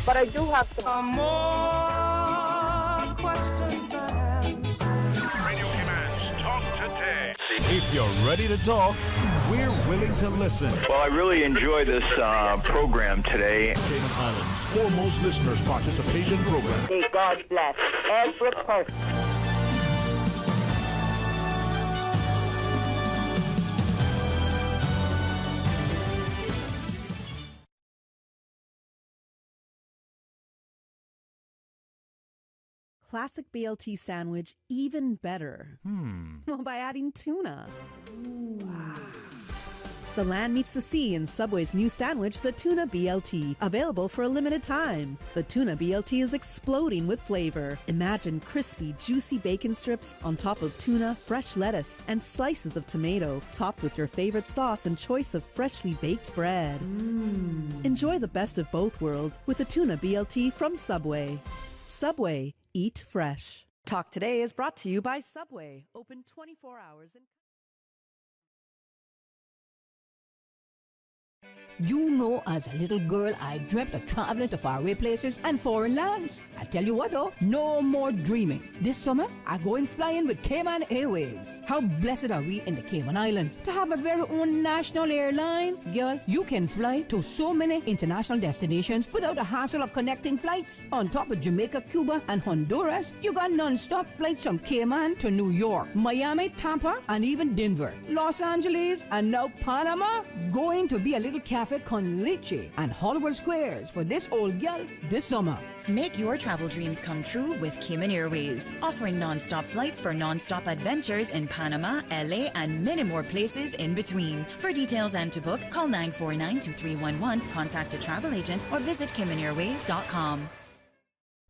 But I do have some more questions than answers. Radio Commands, talk today. If you're ready to talk, we're willing to listen. Well, I really enjoy this program today. Cayman Islands' foremost listeners participation program. May God bless every person. Classic BLT sandwich even better. Well, by adding tuna. Wow. The land meets the sea in Subway's new sandwich, the Tuna BLT, available for a limited time. The Tuna BLT is exploding with flavor. Imagine crispy, juicy bacon strips on top of tuna, fresh lettuce, and slices of tomato, topped with your favorite sauce and choice of freshly baked bread. Enjoy the best of both worlds with the Tuna BLT from Subway. Subway, eat fresh. Talk Today is brought to you by Subway, open 24 hours. You know, as a little girl, I dreamt of traveling to faraway places and foreign lands. I tell you what though, no more dreaming. This summer, I'm going flying with Cayman Airways. How blessed are we in the Cayman Islands to have a very own national airline? Girl, you can fly to so many international destinations without the hassle of connecting flights. On top of Jamaica, Cuba, and Honduras, you got non-stop flights from Cayman to New York, Miami, Tampa, and even Denver, Los Angeles, and now Panama. Going to be a little cafe con leche and Hollywood Squares for this old gal this summer. Make your travel dreams come true with Cayman Airways, offering non-stop flights for non-stop adventures in Panama, LA, and many more places in between. For details and to book, call 949-2311, contact a travel agent, or visit CaymanAirways.com.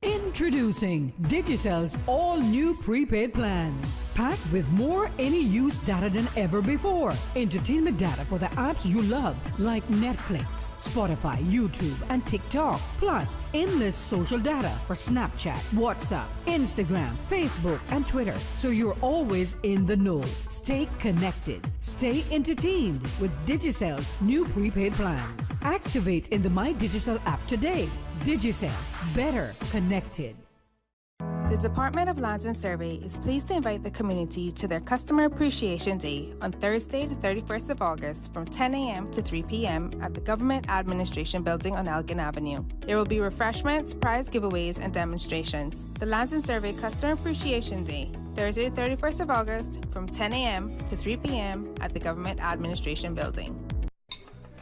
Introducing Digicel's all-new prepaid plans, packed with more any-use data than ever before. Entertainment data for the apps you love, like Netflix, Spotify, YouTube, and TikTok. Plus, endless social data for Snapchat, WhatsApp, Instagram, Facebook, and Twitter, so you're always in the know. Stay connected. Stay entertained with Digicel's new prepaid plans. Activate in the My Digicel app today. Digicel, better connected. The Department of Lands and Survey is pleased to invite the community to their Customer Appreciation Day on Thursday, the 31st of August from 10 a.m. to 3 p.m. at the Government Administration Building on Elgin Avenue. There will be refreshments, prize giveaways, and demonstrations. The Lands and Survey Customer Appreciation Day, Thursday, the 31st of August from 10 a.m. to 3 p.m. at the Government Administration Building.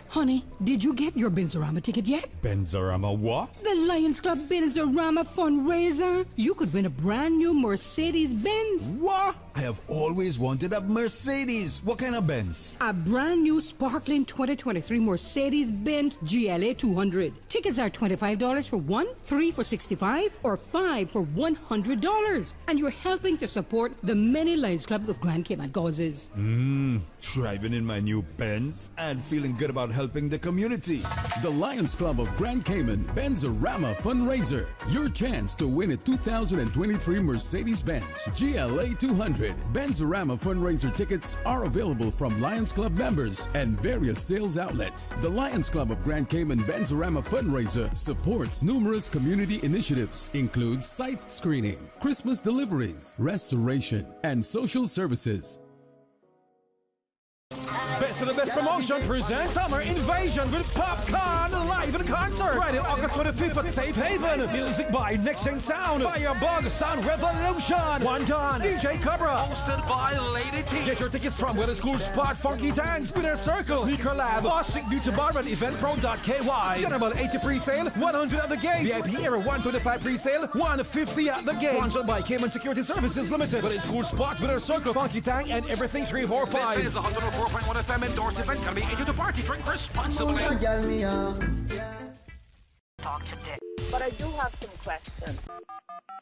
Honey, did you get your Benzorama ticket yet? Benzorama what? The Lions Club Benzorama fundraiser. You could win a brand new Mercedes-Benz. What? I have always wanted a Mercedes. What kind of Benz? A brand new sparkling 2023 Mercedes-Benz GLA 200. Tickets are $25 for one, $3 for $65, or $5 for $100. And you're helping to support the many Lions Club of Grand Cayman causes. Driving in my new Benz and feeling good about helping the community. The Lions Club of Grand Cayman Benzorama Fundraiser. Your chance to win a 2023 Mercedes-Benz GLA 200. Benzorama fundraiser tickets are available from Lions Club members and various sales outlets. The Lions Club of Grand Cayman Benzorama fundraiser supports numerous community initiatives, include site screening, Christmas deliveries, restoration, and social services. Best of the Best Promotion presents Summer Invasion with Popcorn live in concert. Friday, August 25th at Safe Haven. Music by Next Thing Sound, Firebug, Sound Revolution, One Don, DJ Cobra. Hosted by Lady T. Get your tickets from Weather School Spot, Funky Tanks, Winner Circle, Sneaker Lab, Bostic Beauty Bar, and EventPro.ky. General 80 pre-sale, 100 at the gate. VIP Era 125 pre-sale, 150 at the gate. Sponsored by Cayman Security Services Limited. Weather School Spot, Winner Circle, Funky Tank, and Everything 345. This is 104.1 FM endorsed event. Gonna be able to party, drink responsibly. Talk today. But I do have some questions.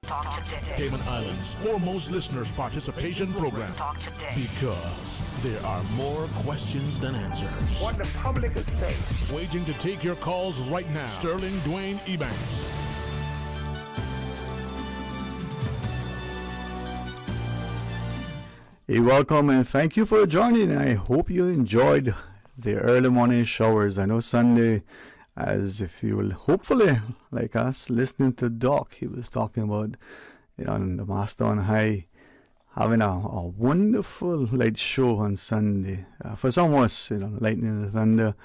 Talk today. Cayman Islands' foremost listeners participation program. Talk today. Because there are more questions than answers. What the public is saying. Waiting to take your calls right now. Sterling Dwayne Ebanks. Hey, welcome and thank you for joining. I hope you enjoyed the early morning showers. I know Sunday as if you will hopefully, like us, listening to Doc. He was talking about, the Master on High having a wonderful light show on Sunday. For some of us, Lightning and the Thunder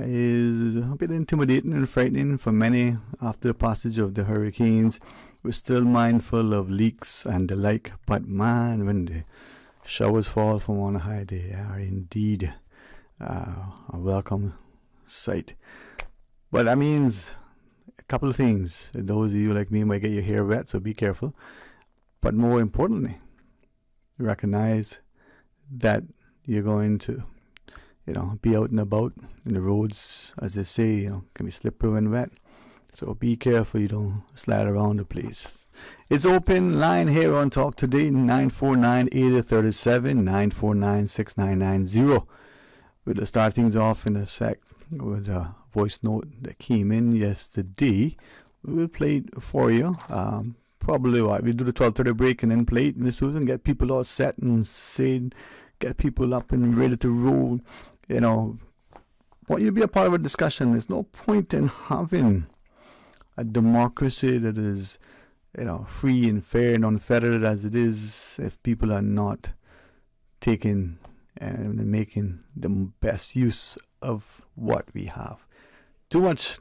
is a bit intimidating and frightening for many after the passage of the hurricanes. We're still mindful of leaks and the like, but man, when the showers fall from on high, they are indeed a welcome sight. But that means a couple of things. Those of you like me might get your hair wet, so be careful. But more importantly, recognize that you're going to be out and about in the roads, as they say, can be slippery when wet. So be careful you don't slide around the place. It's open line here on Talk Today, 949-8037, 949-6990. We'll start things off in a sec with a voice note that came in yesterday. We'll play it for you. Probably we'll do the 12:30 break and then play it, Miss Susan, get people all set and say, get people up and ready to roll. Want you to be a part of a discussion. There's no point in having a democracy that is, free and fair and unfettered as it is if people are not taking and making the best use of what we have. Too much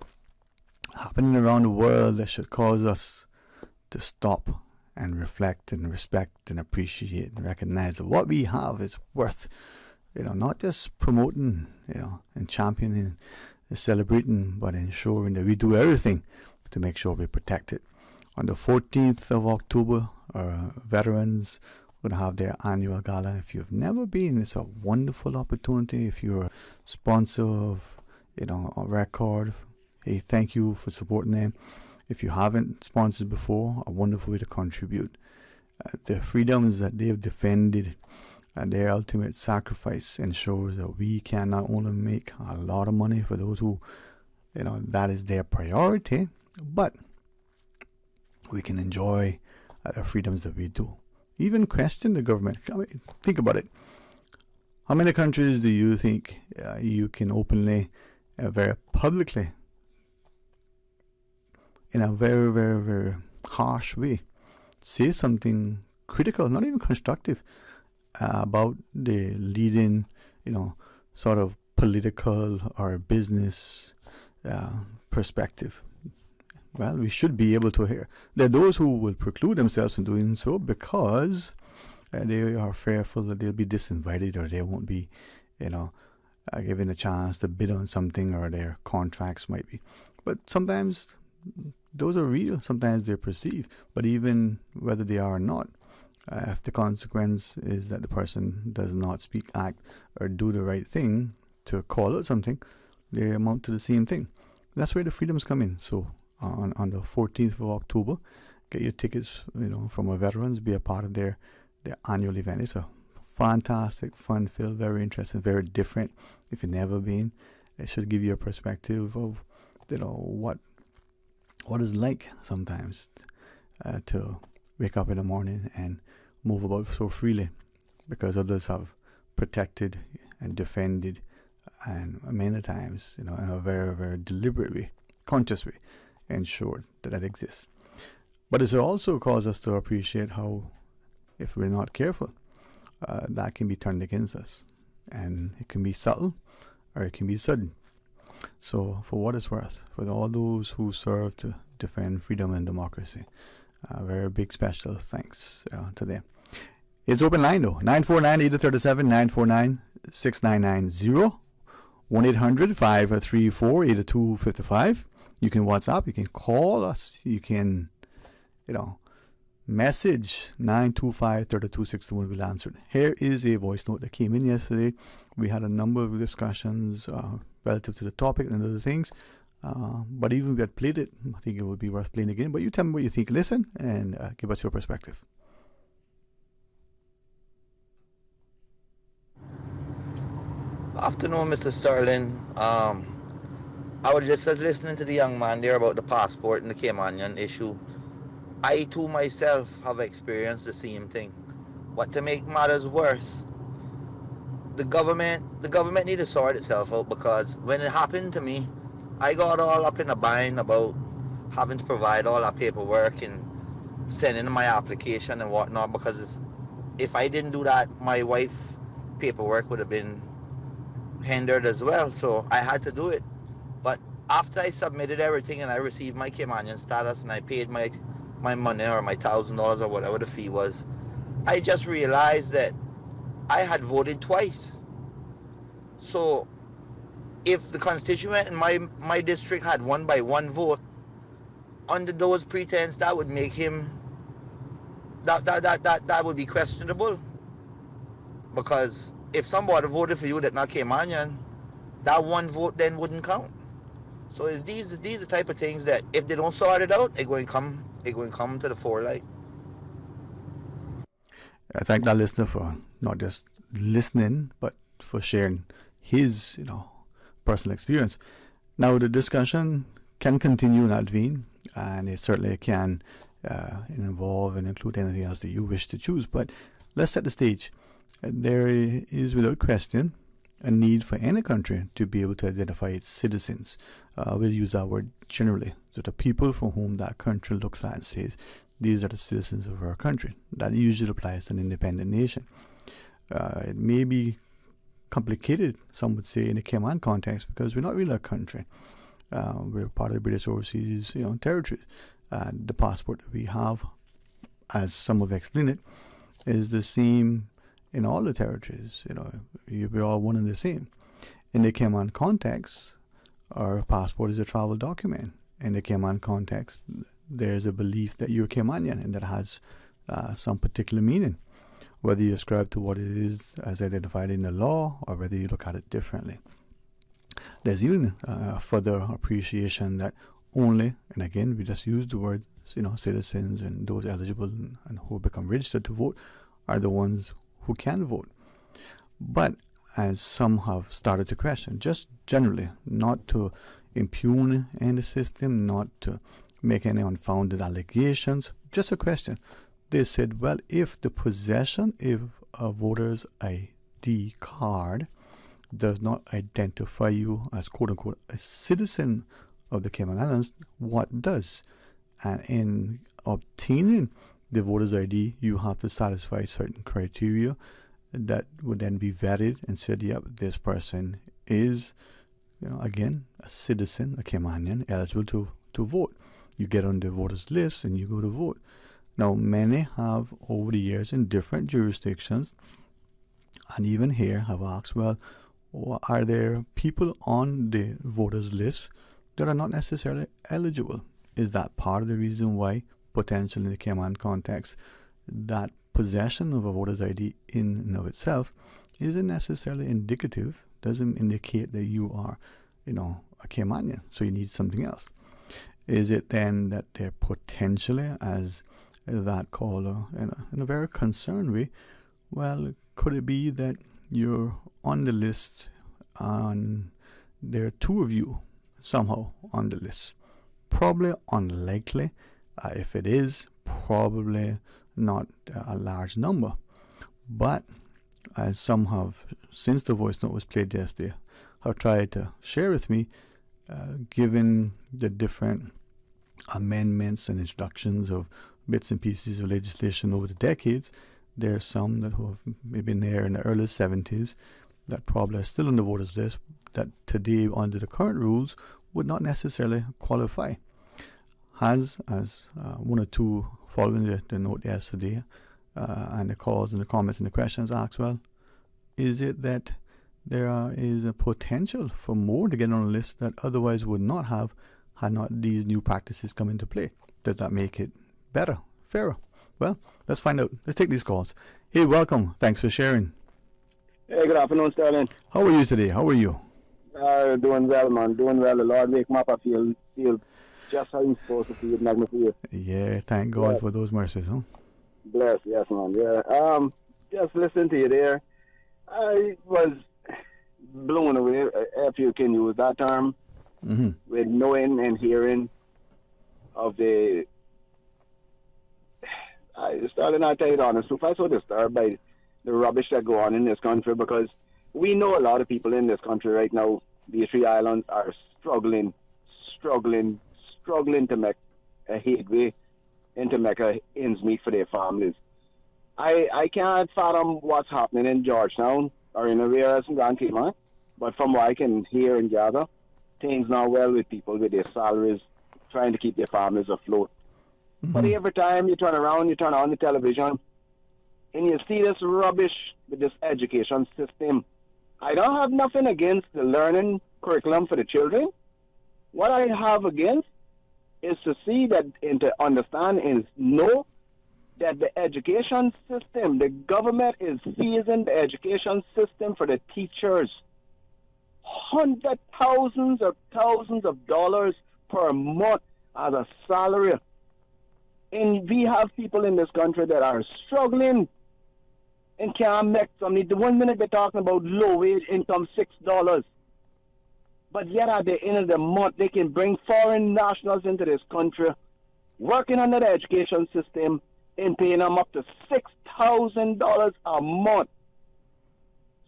happening around the world that should cause us to stop and reflect and respect and appreciate and recognize that what we have is worth, not just promoting, and championing and celebrating, but ensuring that we do everything to make sure we protect it. On the 14th of October, our veterans will have their annual gala. If you've never been, it's a wonderful opportunity. If you're a sponsor of, a record, hey, thank you for supporting them. If you haven't sponsored before, a wonderful way to contribute. The freedoms that they've defended and their ultimate sacrifice ensures that we can not only make a lot of money for those who, that is their priority, but we can enjoy the freedoms that we do. Even question the government. Think about it. How many countries do you think you can openly, very publicly, in a very, very, very harsh way, say something critical, not even constructive, about the leading, sort of political or business perspective? Well, we should be able to hear. There are those who will preclude themselves from doing so because they are fearful that they'll be disinvited or they won't be, given a chance to bid on something, or their contracts might be. But sometimes those are real, sometimes they're perceived. But even whether they are or not, if the consequence is that the person does not speak, act, or do the right thing to call out something, they amount to the same thing. That's where the freedoms come in. So on the 14th of October, get your tickets, from our veterans, be a part of their annual event. It's a fantastic, fun-filled, very interesting, very different. If you've never been, it should give you a perspective of, what it's like sometimes to wake up in the morning and move about so freely because others have protected and defended, and many times, in a very, very deliberate way, conscious way, ensured that exists. But it also causes us to appreciate how, if we're not careful, that can be turned against us, and it can be subtle or it can be sudden. So for what it's worth, for all those who serve to defend freedom and democracy, a very big special thanks to them. It's open line though, 949-8037, 949-6990, 1-800-534-8255. You can WhatsApp, you can call us, you can, message 925-3261 will answer it. Here is a voice note that came in yesterday. We had a number of discussions relative to the topic and other things. But even if we had played it, I think it would be worth playing again. But you tell me what you think. Listen and give us your perspective. Afternoon, Mr. Sterling. I was just listening to the young man there about the passport and the Caymanian issue. I too myself have experienced the same thing. But to make matters worse, the government need to sort itself out, because when it happened to me, I got all up in a bind about having to provide all that paperwork and sending in my application and whatnot, because if I didn't do that, my wife paperwork would have been hindered as well. So I had to do it. But after I submitted everything and I received my Caymanian status and I paid my money or my $1,000 or whatever the fee was, I just realized that I had voted twice. So if the constituent in my district had won by one vote, under those pretense, that would make him, that would be questionable. Because if somebody voted for you that not Caymanian, that one vote then wouldn't count. So these are the type of things that if they don't sort it out, they're going to come to the forelight. I thank that listener for not just listening, but for sharing his, personal experience. Now, the discussion can continue in that vein, and it certainly can involve and include anything else that you wish to choose. But let's set the stage. There is, without question, a need for any country to be able to identify its citizens. We'll use that word generally. So the people for whom that country looks at and says, these are the citizens of our country. That usually applies to an independent nation. It may be complicated, some would say, in the Cayman context, because we're not really a country. We're part of the British overseas territory. The passport that we have, as some have explained it, is the same in all the territories. We're all one and the same. In the Cayman context, our passport is a travel document. In the Cayman context, there's a belief that you're Caymanian and that has some particular meaning, whether you ascribe to what it is as identified in the law or whether you look at it differently. There's even further appreciation that only, and again, we just use the word, citizens and those eligible and who become registered to vote are the ones who can vote. But as some have started to question, just generally, not to impugn any system, not to make any unfounded allegations, just a question. They said, well, if the possession of a voter's ID card does not identify you as quote-unquote a citizen of the Cayman Islands, what does? And in obtaining the voter's ID, you have to satisfy certain criteria that would then be vetted and said, yep, this person is, again, a citizen, a Caymanian, eligible to vote. You get on the voters list and you go to vote. Now, many have over the years in different jurisdictions, and even here have asked, well, are there people on the voters list that are not necessarily eligible? Is that part of the reason why, potentially in the Cayman context, that possession of a voter's ID in and of itself isn't necessarily indicative, doesn't indicate that you are, a Caymanian, so you need something else? Is it then that they're potentially, as that caller in a very concerned way, well, could it be that you're on the list and there are two of you somehow on the list? Probably unlikely. If it is, probably not a large number. But as some have, since the voice note was played yesterday, have tried to share with me, given the different amendments and introductions of bits and pieces of legislation over the decades, there are some that have been there in the early 70s that probably are still on the voters list that today, under the current rules, would not necessarily qualify. As one or two following the note yesterday and the calls and the comments and the questions asked, well, is it that there is a potential for more to get on a list that otherwise would not have had not these new practices come into play? Does that make it better, fairer? Well, let's find out. Let's take these calls. Hey, welcome. Thanks for sharing. Hey, good afternoon, Sterling. How are you today? How are you? Doing well, man. Doing well. The Lord make Mappa feel just how he's supposed to feel. Magnificent. Yeah, thank God for those mercies, huh? Bless, yes, man. Yeah. Just listening to you there, I was blown away, if you can use that term, with knowing and hearing of the. I started not to tell you the honest truth. I was so disturbed by the rubbish that go on in this country, because we know a lot of people in this country right now, these three islands, are struggling struggling to make a headway and to make a ends meet for their families. I can't fathom what's happening in Georgetown or in areas in Grand Cayman, but from what I can hear and gather, things not well with people with their salaries, trying to keep their families afloat. But every time you turn around, you turn on the television, and you see this rubbish with this education system. I don't have nothing against the learning curriculum for the children. What I have against is to see that and to understand and know that the education system, the government is feasing the education system for the teachers. Thousands of dollars per month as a salary. And we have people in this country that are struggling and can't make something. The 1 minute they're talking about low wage income, $6. But yet at the end of the month, they can bring foreign nationals into this country, working under the education system, and paying them up to $6,000 a month.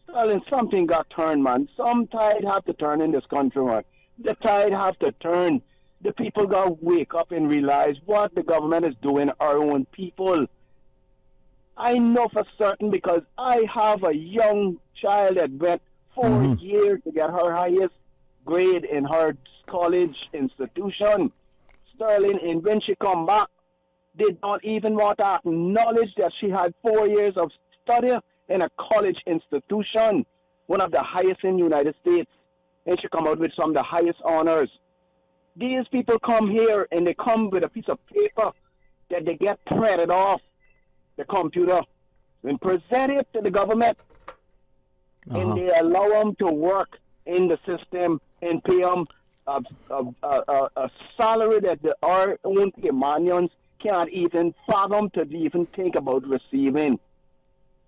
Sterling, something got turned, man. Some tide have to turn in this country, man. The tide have to turn. The people got to wake up and realize what the government is doing to our own people. I know for certain because I have a young child that went 4 years to get her highest grade in her college institution. Sterling, and when she come back, they don't even want to acknowledge that she had 4 years of study in a college institution, one of the highest in the United States, and she come out with some of the highest honors. These people come here and they come with a piece of paper that they get printed off the computer and present it to the government, and they allow them to work in the system and pay them a salary that our own Caymanians can't even fathom to even think about receiving.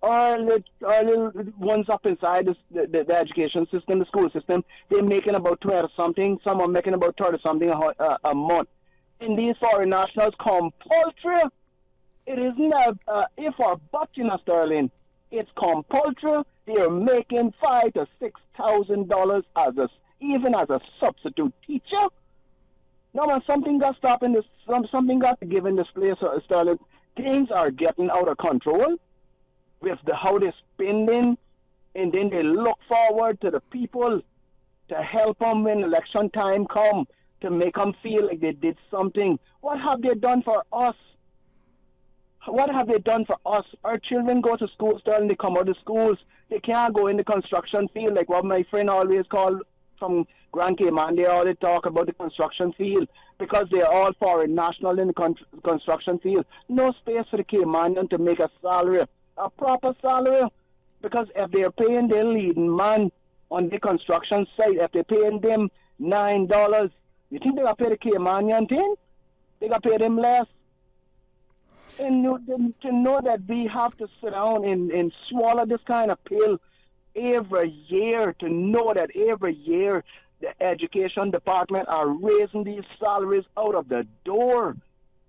Our little ones up inside the education system, the school system, they're making about 20-something. Some are making about 30-something a month. And these foreign nationals compulsory. It isn't a if or but, you know, Sterling. It's compulsory. They are making $5,000 to $6,000 even as a substitute teacher. No, man, something got stopped in this. Something got to give in this place, Sterling. Things are getting out of control with how they're spending, and then they look forward to the people to help them when election time come, to make them feel like they did something. What have they done for us? What have they done for us? Our children go to school, Sterling, they come out of schools. They can't go in the construction field like what my friend always called from Grand Cayman. They always talk about the construction field because they're all foreign national in the construction field. No space for the Caymanian to make a salary, a proper salary, because if they're paying their leading man on the construction site, if they're paying them $9, you think they got to pay the Caymanian thing? They got to pay them less. And to know that we have to sit down and swallow this kind of pill every year, to know that every year the education department are raising these salaries out of the door.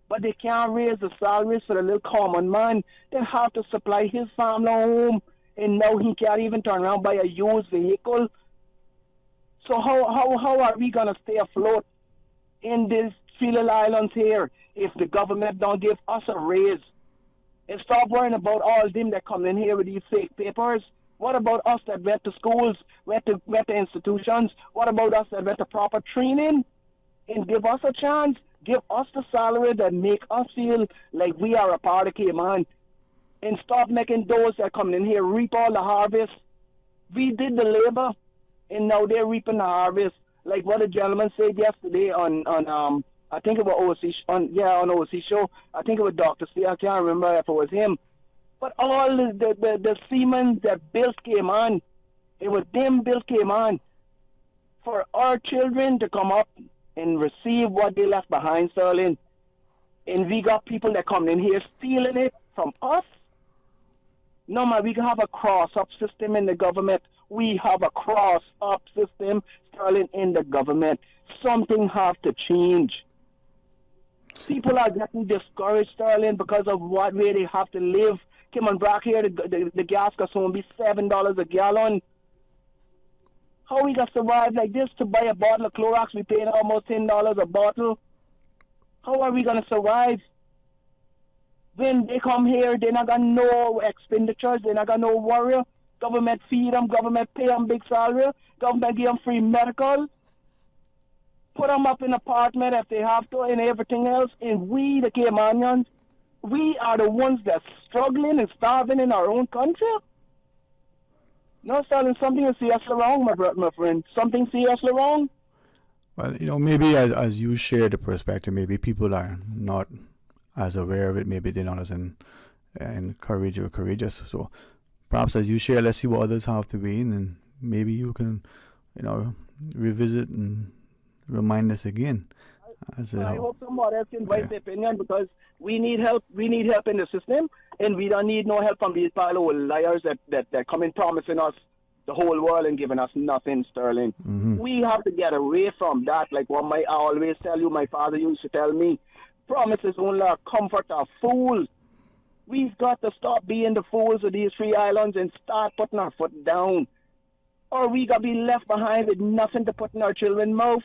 But they can't raise the salaries for the little common man. They have to supply his family home, and now he can't even turn around buy a used vehicle. So how are we going to stay afloat in these Phillip Islands here if the government don't give us a raise? And stop worrying about all them that come in here with these fake papers. What about us that went to schools, went to institutions? What about us that went to proper training? And give us a chance. Give us the salary that make us feel like we are a part of Cayman. And stop making those that come in here reap all the harvest. We did the labor, and now they're reaping the harvest. Like what a gentleman said yesterday on I think it was on OC show. I think it was Dr. C. I can't remember if it was him. But all the seamen that built Cayman, it was them built Cayman. For our children to come up and receive what they left behind, Sterling. And we got people that come in here stealing it from us. No, man, we have a cross-up system in the government. We have a cross-up system, Sterling, in the government. Something have to change. People are getting discouraged, Sterling, because of what way they have to live. Come on, back here, the gas cost will be $7 a gallon. How we gonna survive like this? To buy a bottle of Clorox, we paying almost $10 a bottle. How are we gonna survive? When they come here, they're not got no expenditures, they're not got no worry. Government feed them, government pay them big salary, government give them free medical. Put them up in apartment if they have to and everything else. And we, the Caymanians, we are the ones that's struggling and starving in our own country. No, Stalin, something is seriously wrong, my friend. Something seriously wrong. Well, maybe as you share the perspective, maybe people are not as aware of it. Maybe they're not as encouraged or courageous. So perhaps as you share, let's see what others have to be in, and maybe you can, revisit and remind us again. I hope somebody else can voice their opinion, because we need help. We need help in the system, and we don't need no help from these pile of liars that come in promising us the whole world and giving us nothing, Sterling. Mm-hmm. We have to get away from that. Like what I always tell you, my father used to tell me, promises only comfort a fool. We've got to stop being the fools of these 3 islands and start putting our foot down, or we got to be left behind with nothing to put in our children's mouth.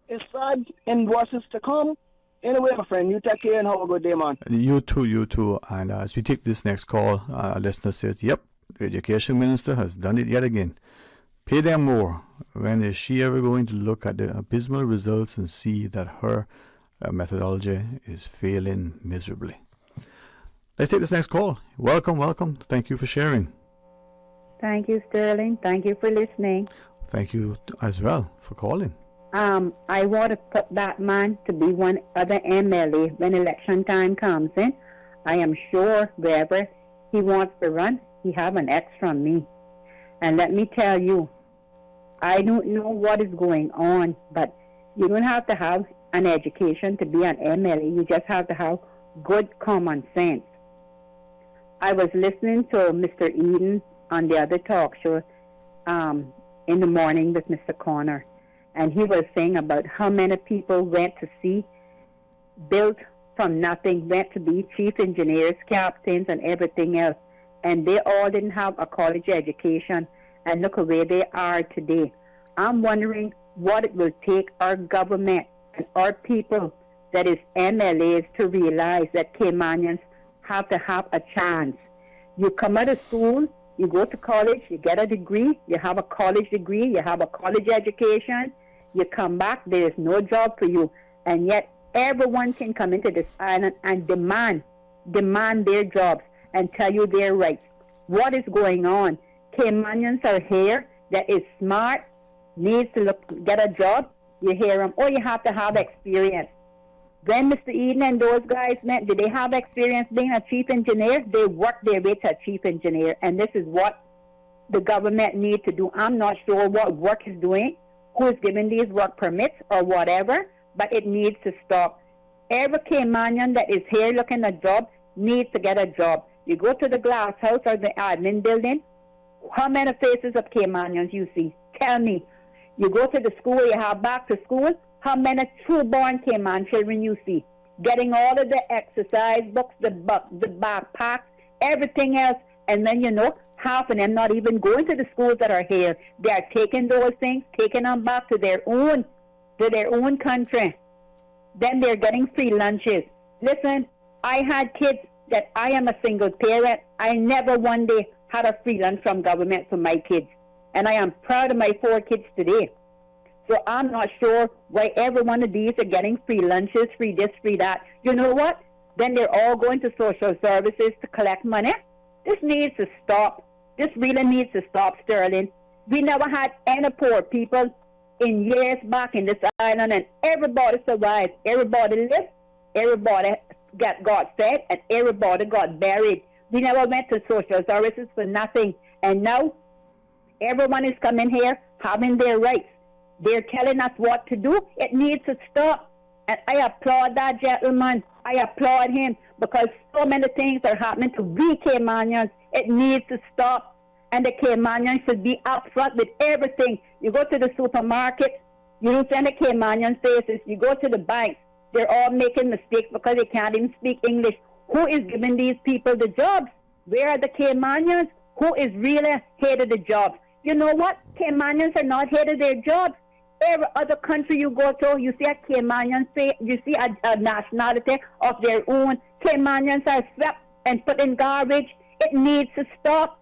It's sad and worse is to come. Anyway, my friend, you take care and have a good day, man. You too. And as we take this next call, our listener says, yep, the education minister has done it yet again. Pay them more. When is she ever going to look at the abysmal results and see that her methodology is failing miserably? Let's take this next call. Welcome. Thank you for sharing. Thank you, Sterling. Thank you for listening. Thank you as well for calling. I want to put that man to be one other MLA when election time comes in. I am sure wherever he wants to run, he have an X from me. And let me tell you, I don't know what is going on, but you don't have to have an education to be an MLA. You just have to have good common sense. I was listening to Mr. Eden on the other talk show in the morning with Mr. Connor. And he was saying about how many people went to see, built from nothing, went to be chief engineers, captains, and everything else. And they all didn't have a college education. And look at where they are today. I'm wondering what it will take our government and our people that is MLAs to realize that Caymanians have to have a chance. You come out of school, you go to college, you get a degree, you have a college degree, you have a college education, you come back, there is no job for you. And yet everyone can come into this island and demand their jobs and tell you their rights. What is going on? Caymanians are here that is smart, needs to get a job. You hear them, oh, you have to have experience. When Mr. Eden and those guys met, did they have experience being a chief engineer? They worked their way to a chief engineer, and this is what the government needs to do. I'm not sure what work is doing, who is giving these work permits or whatever, but it needs to stop. Every Caymanian that is here looking at jobs needs to get a job. You go to the glass house or the admin building, how many faces of Caymanians you see? Tell me. You go to the school, you have back to school, how many true-born Cayman children you see? Getting all of the exercise books, the backpacks, everything else, and then, half of them not even going to the schools that are here. They are taking those things, taking them back to their own country. Then they're getting free lunches. Listen, I had kids that I am a single parent. I never one day had a free lunch from government for my kids. And I am proud of my 4 kids today. So I'm not sure why every one of these are getting free lunches, free this, free that. You know what? Then they're all going to social services to collect money. This needs to stop. This really needs to stop, Sterling. We never had any poor people in years back in this island, and everybody survived. Everybody lived. Everybody got fed, and everybody got buried. We never went to social services for nothing. And now everyone is coming here having their rights. They're telling us what to do. It needs to stop. And I applaud that gentleman. I applaud him because so many things are happening to we Caymanians. It needs to stop. And the Caymanians should be upfront with everything. You go to the supermarket, you don't see the Caymanian faces. You go to the banks, they're all making mistakes because they can't even speak English. Who is giving these people the jobs? Where are the Caymanians? Who is really head of the jobs? You know what? Caymanians are not head of their jobs. Every other country you go to, you see a Caymanian say, you see a nationality of their own. Caymanians are swept and put in garbage. It needs to stop.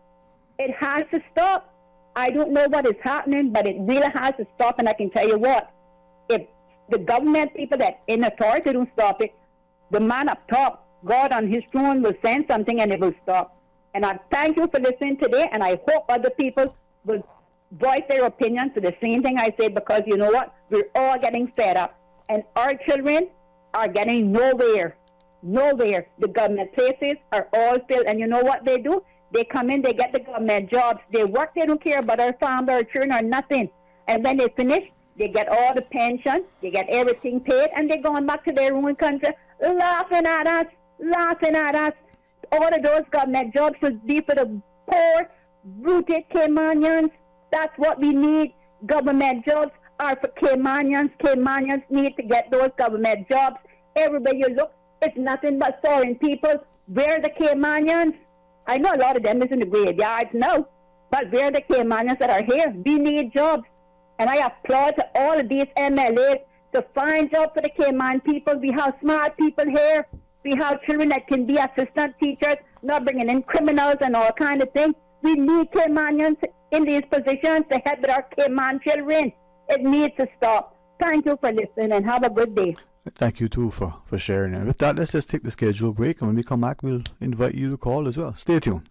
It has to stop. I don't know what is happening, but it really has to stop. And I can tell you what, if the government people that in authority don't stop it, the man up top, God on his throne, will send something and it will stop. And I thank you for listening today, and I hope other people will voice their opinion to the same thing I say, because you know what? We're all getting fed up. And our children are getting nowhere. Nowhere. The government places are all filled. And you know what they do? They come in, they get the government jobs. They work, they don't care about our family, our children, or nothing. And when they finish, they get all the pension, they get everything paid, and they're going back to their own country, laughing at us, laughing at us. All of those government jobs should be for the poor, rooted Caymanians. That's what we need. Government jobs are for Caymanians. Caymanians need to get those government jobs. Everywhere you look, it's nothing but foreign people. Where are the Caymanians? I know a lot of them is in the graveyards now, but where are the Caymanians that are here? We need jobs. And I applaud to all of these MLAs to find jobs for the Cayman people. We have smart people here. We have children that can be assistant teachers, not bringing in criminals and all kind of things. We need Caymanians in these positions to help with our Cayman children. It needs to stop. Thank you for listening and have a good day. Thank you too for sharing. And with that, let's just take the scheduled break, and when we come back, we'll invite you to call as well. Stay tuned.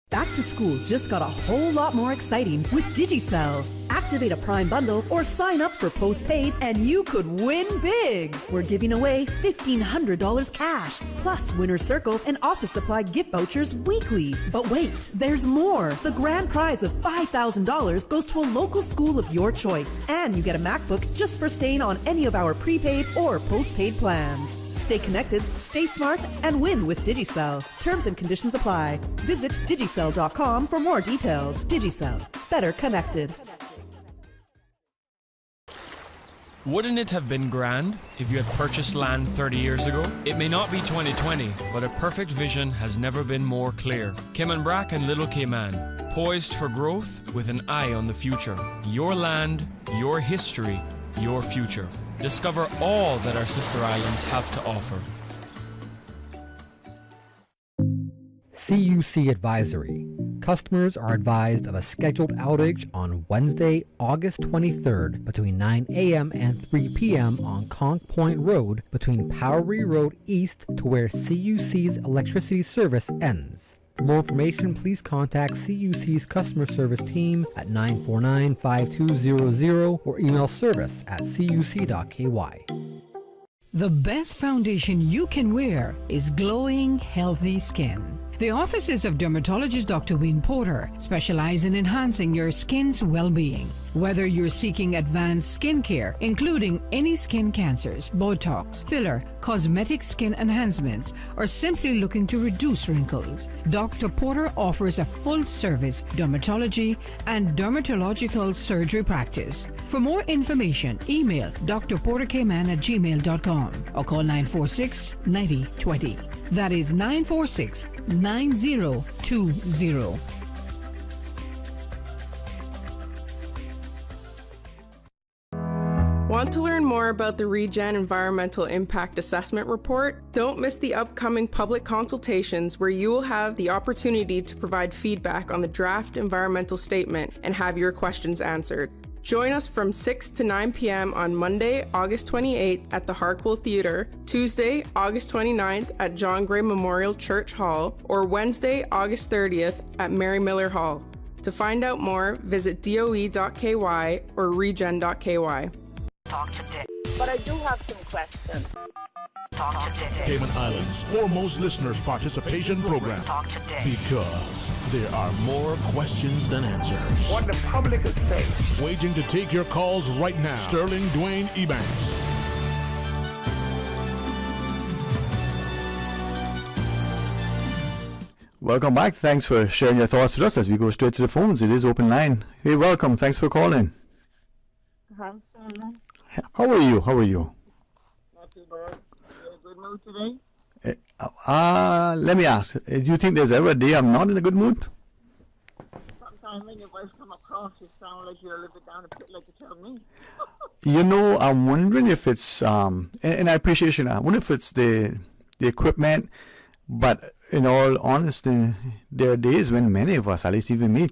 Back to school just got a whole lot more exciting with Digicel. Activate a Prime bundle or sign up for postpaid and you could win big. We're giving away $1,500 cash, plus Winner's Circle and office supply gift vouchers weekly. But wait, there's more. The grand prize of $5,000 goes to a local school of your choice, and you get a MacBook just for staying on any of our prepaid or postpaid plans. Stay connected, stay smart, and win with Digicel. Terms and conditions apply. Visit digicel.com for more details. Digicel. Better connected. Wouldn't it have been grand if you had purchased land 30 years ago? It may not be 2020, but a perfect vision has never been more clear. Cayman Brac and Little Cayman, poised for growth with an eye on the future. Your land, your history, your future. Discover all that our sister islands have to offer. CUC Advisory. Customers are advised of a scheduled outage on Wednesday, August 23rd between 9 a.m. and 3 p.m. on Conch Point Road between Powery Road East to where CUC's electricity service ends. For more information, please contact CUC's customer service team at 949-5200 or email service@cuc.ky. The best foundation you can wear is glowing, healthy skin. The offices of dermatologist Dr. Wayne Porter specialize in enhancing your skin's well-being. Whether you're seeking advanced skincare, including any skin cancers, Botox, filler, cosmetic skin enhancements, or simply looking to reduce wrinkles, Dr. Porter offers a full-service dermatology and dermatological surgery practice. For more information, email drportercayman@gmail.com or call 946-9020. That is 946-9020. Want to learn more about the Regen Environmental Impact Assessment Report? Don't miss the upcoming public consultations where you will have the opportunity to provide feedback on the draft environmental statement and have your questions answered. Join us from 6 to 9 p.m. on Monday, August 28th at the Hartwell Theatre, Tuesday, August 29th at John Gray Memorial Church Hall, or Wednesday, August 30th at Mary Miller Hall. To find out more, visit doe.ky or regen.ky. Talk to Dick. But I do have some questions. Talk to Dick. Cayman Islands' foremost listeners' participation program. Talk to Dick. Because there are more questions than answers. What the public is saying. Waging to take your calls right now. Sterling Dwayne Ebanks. Welcome back. Thanks for sharing your thoughts with us as we go straight to the phones. It is open line. Hey, welcome. Thanks for calling. How are you? How are you? Not too bad. You in a good mood today? Let me ask. Do you think there's ever a day I'm not in a good mood? time when your voice come across, you sound like you're a little bit down the pit, like you tell me. I'm wondering if it's and I appreciate you. I wonder if it's the equipment, but in all honesty, there are days when many of us, at least even me,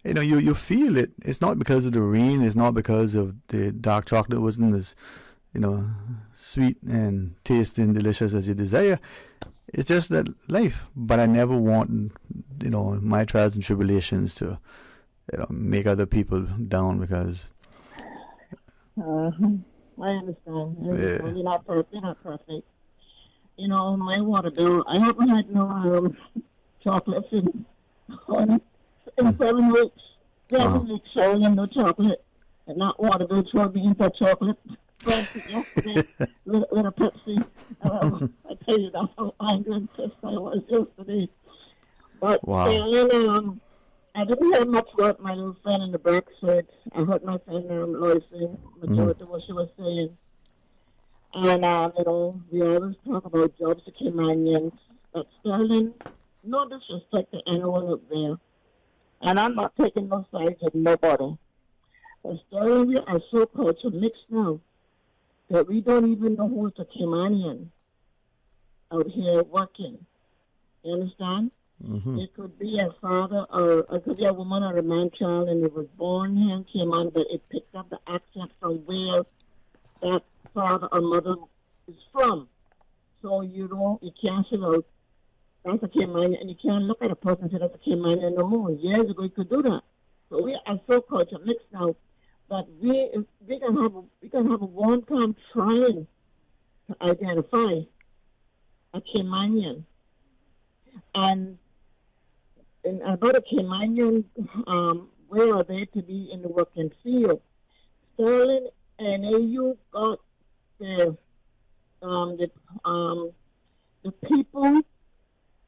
you feel it. It's not because of the rain. It's not because of the dark chocolate wasn't as, sweet and tasty and delicious as you desire. It's just that life. But I never want, my trials and tribulations to, make other people down because. I understand. You're not perfect. My water bill, I haven't had no chocolates in 7 weeks. 7 weeks showing no chocolate. And not water bill showed me into chocolate. Yesterday with a Pepsi. I tell you that's how angry and pissed I was yesterday. But wow. I didn't hear much what my little friend in the back said. I heard my friend Lois saying majority of what she was saying. And, we always talk about jobs to Caymanians. But Sterling, no disrespect to anyone up there. And I'm not taking no sides with nobody. But Sterling, we are so culture mixed now that we don't even know who's a Caymanian out here working. You understand? Mm-hmm. It could be a father or it could be a woman or a man child and it was born here in Cayman, but it picked up the accent from where that father or mother is from. So you can't say, well, that's a Caymanian, and you can't look at a person and say that's a Caymanian no more. Years ago you could do that. So we are so culture mixed now. But we can have a one-time trying to identify a Caymanian. And about a Caymanian, where are they to be in the working field? Sterling and AU got the people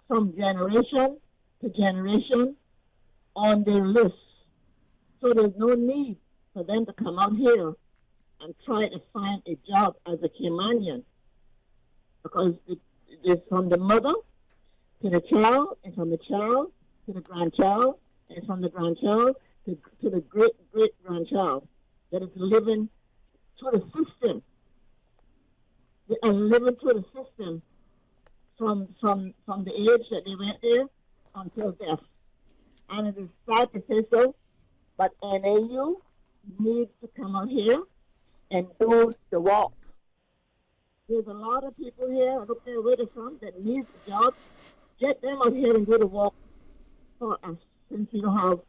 from generation to generation on their list. So there's no need for them to come out here and try to find a job as a Caymanian. Because it's from the mother to the child, and from the child to the grandchild, and from the grandchild to the great-great-grandchild that is living through the system. They are living through the system from the age that they went there until death. And it is sad to say so, but NAU needs to come out here and do the walk. There's a lot of people here, I don't care where they're from, that need jobs. Get them out here and do the walk for us, since we don't have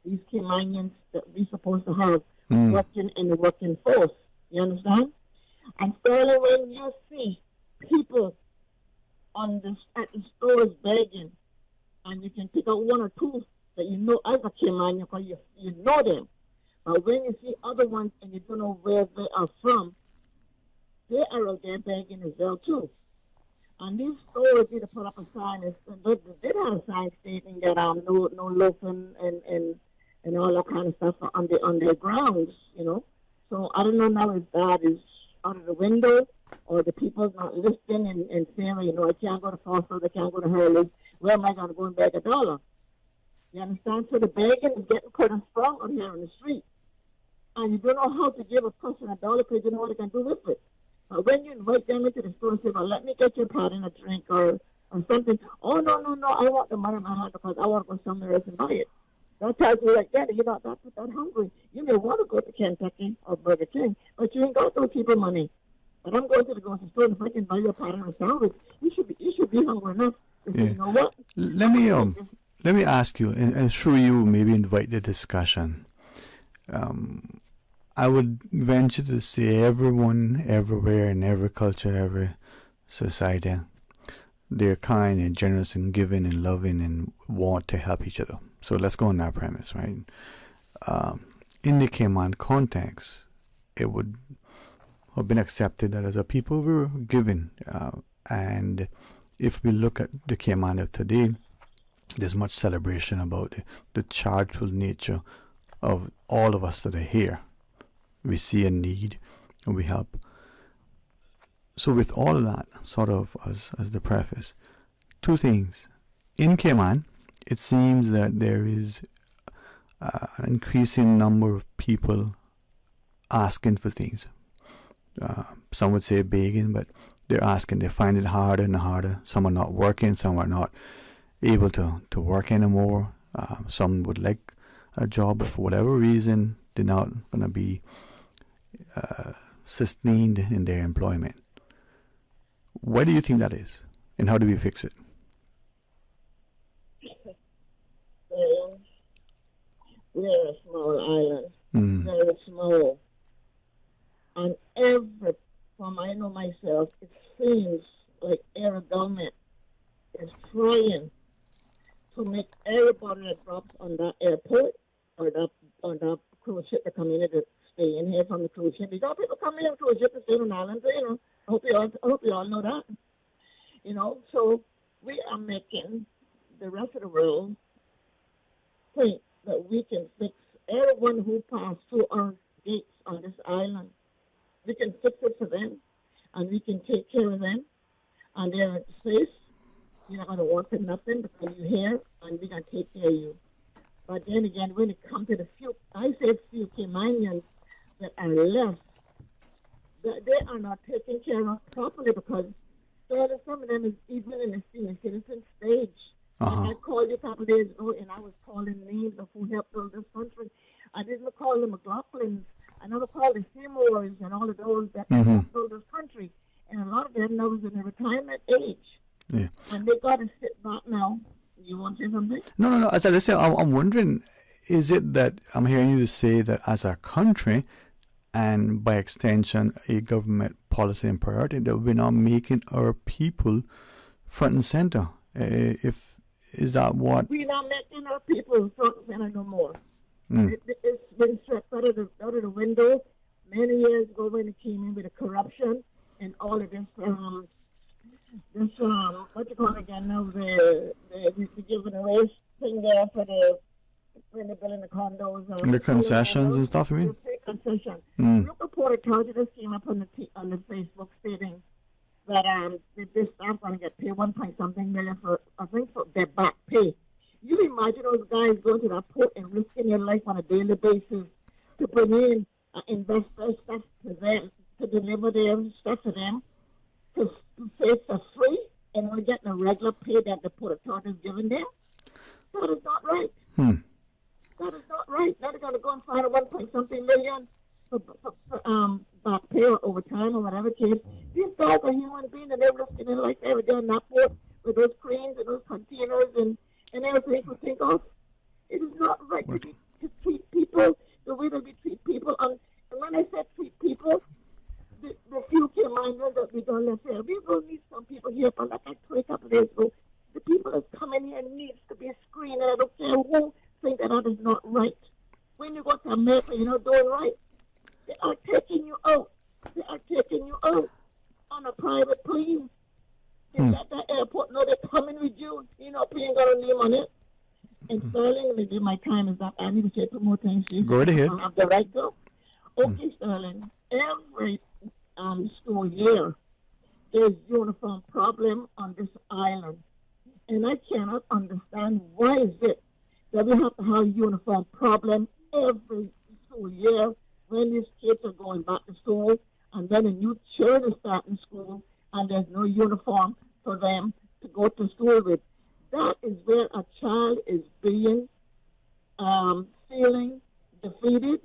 these Caymanians that we're supposed to have working in the working force. You understand? And Sterling, when you see people at the stores begging, and you can pick out one or two that you know as a Caymanian because you know them. But when you see other ones and you don't know where they are from, they are out there begging as well too. And these stores need to put up a sign. They did have a sign stating that no loafing and all that kind of stuff on their grounds, So I don't know now if that is out of the window or the people's not listening and saying, I can't go to Foster, I can't go to Hurley. Where am I going to go and beg $1? You understand? So the begging is getting kind of strong out here on the street. And you don't know how to give a person $1 because you know what they can do with it. But when you invite them into the store and say, well, let me get your pot and a drink or something. Oh, no, I want the money in my hand because I want to go somewhere else and buy it. Don't tell you like that. You're not that hungry. You may want to go to Kentucky or Burger King, but you ain't got those people money. But I'm going to the grocery store and if I can buy you a pot and a sandwich, you should be hungry enough to say, you know what? Let me ask you, and through you, maybe invite the discussion. I would venture to say everyone, everywhere, in every culture, every society, they're kind and generous and giving and loving and want to help each other. So let's go on that premise, right? In the Cayman context, it would have been accepted that as a people we were giving. And if we look at the Cayman of today, there's much celebration about the charitable nature of all of us that are here. We see a need and we help. So with all of that, sort of as the preface, two things. In Cayman, it seems that there is an increasing number of people asking for things. Some would say begging, but they're asking. They find it harder and harder. Some are not working. Some are not able to work anymore. Some would like a job, but for whatever reason, they're not going to be sustained in their employment. Why do you think that is? And how do we fix it? We're a small island, very small. And from I know myself, it seems like every government is trying to make everybody that drops on that airport or on that cruise ship that come in to stay in here from the cruise ship. You got people coming in cruise ship to stay on island, I hope you all know that. So we are making the rest of the world think that we can fix everyone who passed through our gates on this island. We can fix it for them, and we can take care of them, and they're safe. You're not going to work for nothing because you're here, and we're going to take care of you. But then again, when it comes to the few Caymanians that are left, they are not taken care of properly because some of them is even in the senior citizen stage. And I called you a couple of days ago, and I was calling names of who helped build this country. I didn't call the McLaughlins. I never called the Seymours and all of those that helped build this country. And a lot of them now is in the retirement age. Yeah. And they got to sit back now. You want to say something? No. As I listen, I'm wondering, is it that I'm hearing you say that as a country, and by extension, a government policy and priority, that we're not making our people front and center? Is that what? We're not making our people front and center no more. It's been swept out of the window many years ago when it came in with the corruption and all of this what you call it again now, the giving away thing there for when they're building the condos. The concessions and stuff, you mean? The concession. Look, reporter told you this came up on the Facebook stating that this staff going to get paid 1.something million for, I think, for their back pay. You imagine those guys going to that port and risking their life on a daily basis to bring in investor stuff to them, to deliver their stuff to them, to say it's for free, and only getting a regular pay that the port authority is giving them? That is not right. That is not right. Now they're going to go and find a 1.something million for back pay or overtime or whatever case. These guys are human beings, and they're risking their life every day in that port with those cranes and those containers and everything to think of. It is not right to treat people the way that we treat people. And when I said treat people, the few Caymanians that we don't live here, we will need some people here, but like I told a couple of days ago, the people that's coming here needs to be screened, and I don't care who think that is not right. When you go to America, you're not doing right. They are taking you out. They are taking you out on a private plane. At the airport, no, they're coming with you. You're not paying got any money. And Sterling, maybe my time is up. I need to say two more things. Go right ahead. I have the right to. Okay, Sterling. Every school year, there's uniform problem on this island. And I cannot understand why is it that we have to have uniform problem every school year when these kids are going back to school and then a new children starting school and there's no uniform for them to go to school with. That is where a child is being feeling defeated.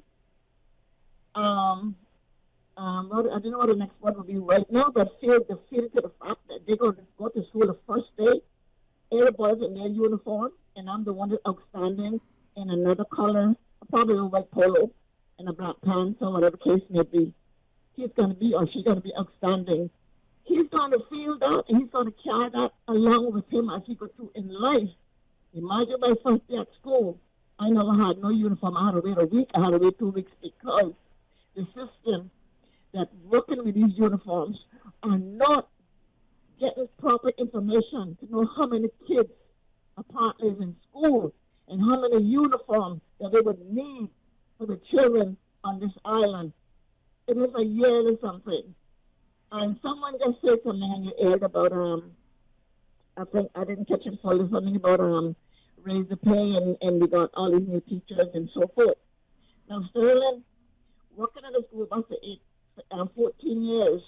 I don't know what the next word will be right now, but feel defeated to the fact that they're going to go to school the first day. Everybody's in their uniform, and I'm the one that's outstanding in another color, probably a white polo and a black pants or whatever case may be. He's going to be, or she's going to be outstanding. He's going to feel that, and he's going to carry that along with him as he goes through in life. Imagine my first day at school. I never had no uniform. I had to wait a week. I had to wait 2 weeks because the system that's working with these uniforms are not getting proper information to know how many kids apparently is in school and how many uniforms that they would need for the children on this island. It is a yearly something. And someone just said something on your ear about, I think I didn't catch it fully, something about raised the pay, and we got all these new teachers and so forth. Now, Sterling, working at a school bus for 14 years,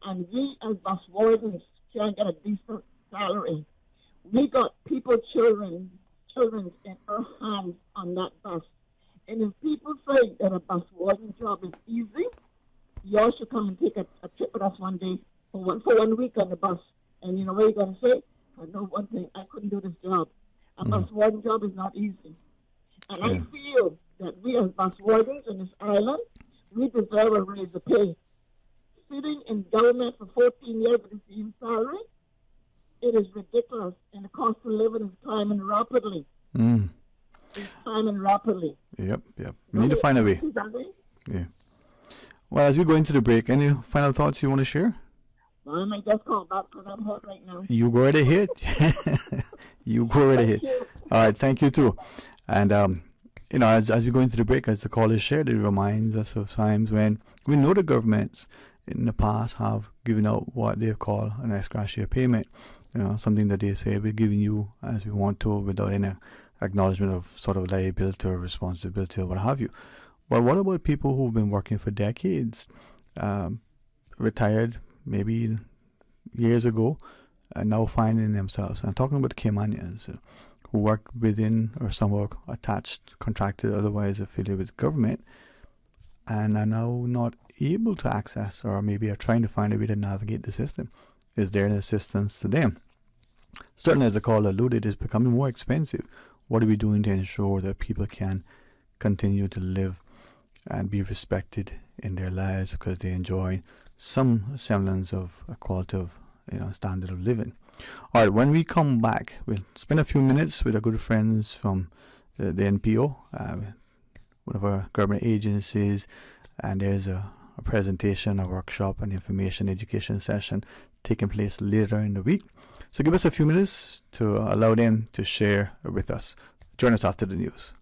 and we as bus wardens can't get a decent salary. We got children in our hands on that bus. And if people say that a bus warden job is easy, y'all should come and take a trip with us one day for one week on the bus. And you know what you're going to say? I know one thing, I couldn't do this job. A bus warden job is not easy. And I feel that we as bus wardens on this island, we deserve a raise of pay. Sitting in government for 14 years with the same salary, it is ridiculous. And the cost of living is climbing rapidly. It's climbing rapidly. Yep. We need to find a way. Yeah. Well, as we go into the break, any final thoughts you want to share? I might just call back because I'm hot right now. You go right ahead. You go right ahead. All right, thank you too. And as we go into the break, as the call is shared, it reminds us of times when we know the governments in the past have given out what they call an ex gratia payment. Something that they say we're giving you as we want to without any acknowledgement of sort of liability or responsibility or what have you. But what about people who've been working for decades, retired maybe years ago, and now finding themselves, I'm talking about the Caymanians, who work within or somewhere attached, contracted, otherwise affiliated with government, and are now not able to access or maybe are trying to find a way to navigate the system. Is there an assistance to them? Certainly, as the call alluded, it's becoming more expensive. What are we doing to ensure that people can continue to live and be respected in their lives because they enjoy some semblance of a quality of standard of living? All right, when we come back, we'll spend a few minutes with our good friends from the NPO, one of our government agencies, and there's a presentation, a workshop, an information education session taking place later in the week. So give us a few minutes to allow them to share with us. Join us after the news.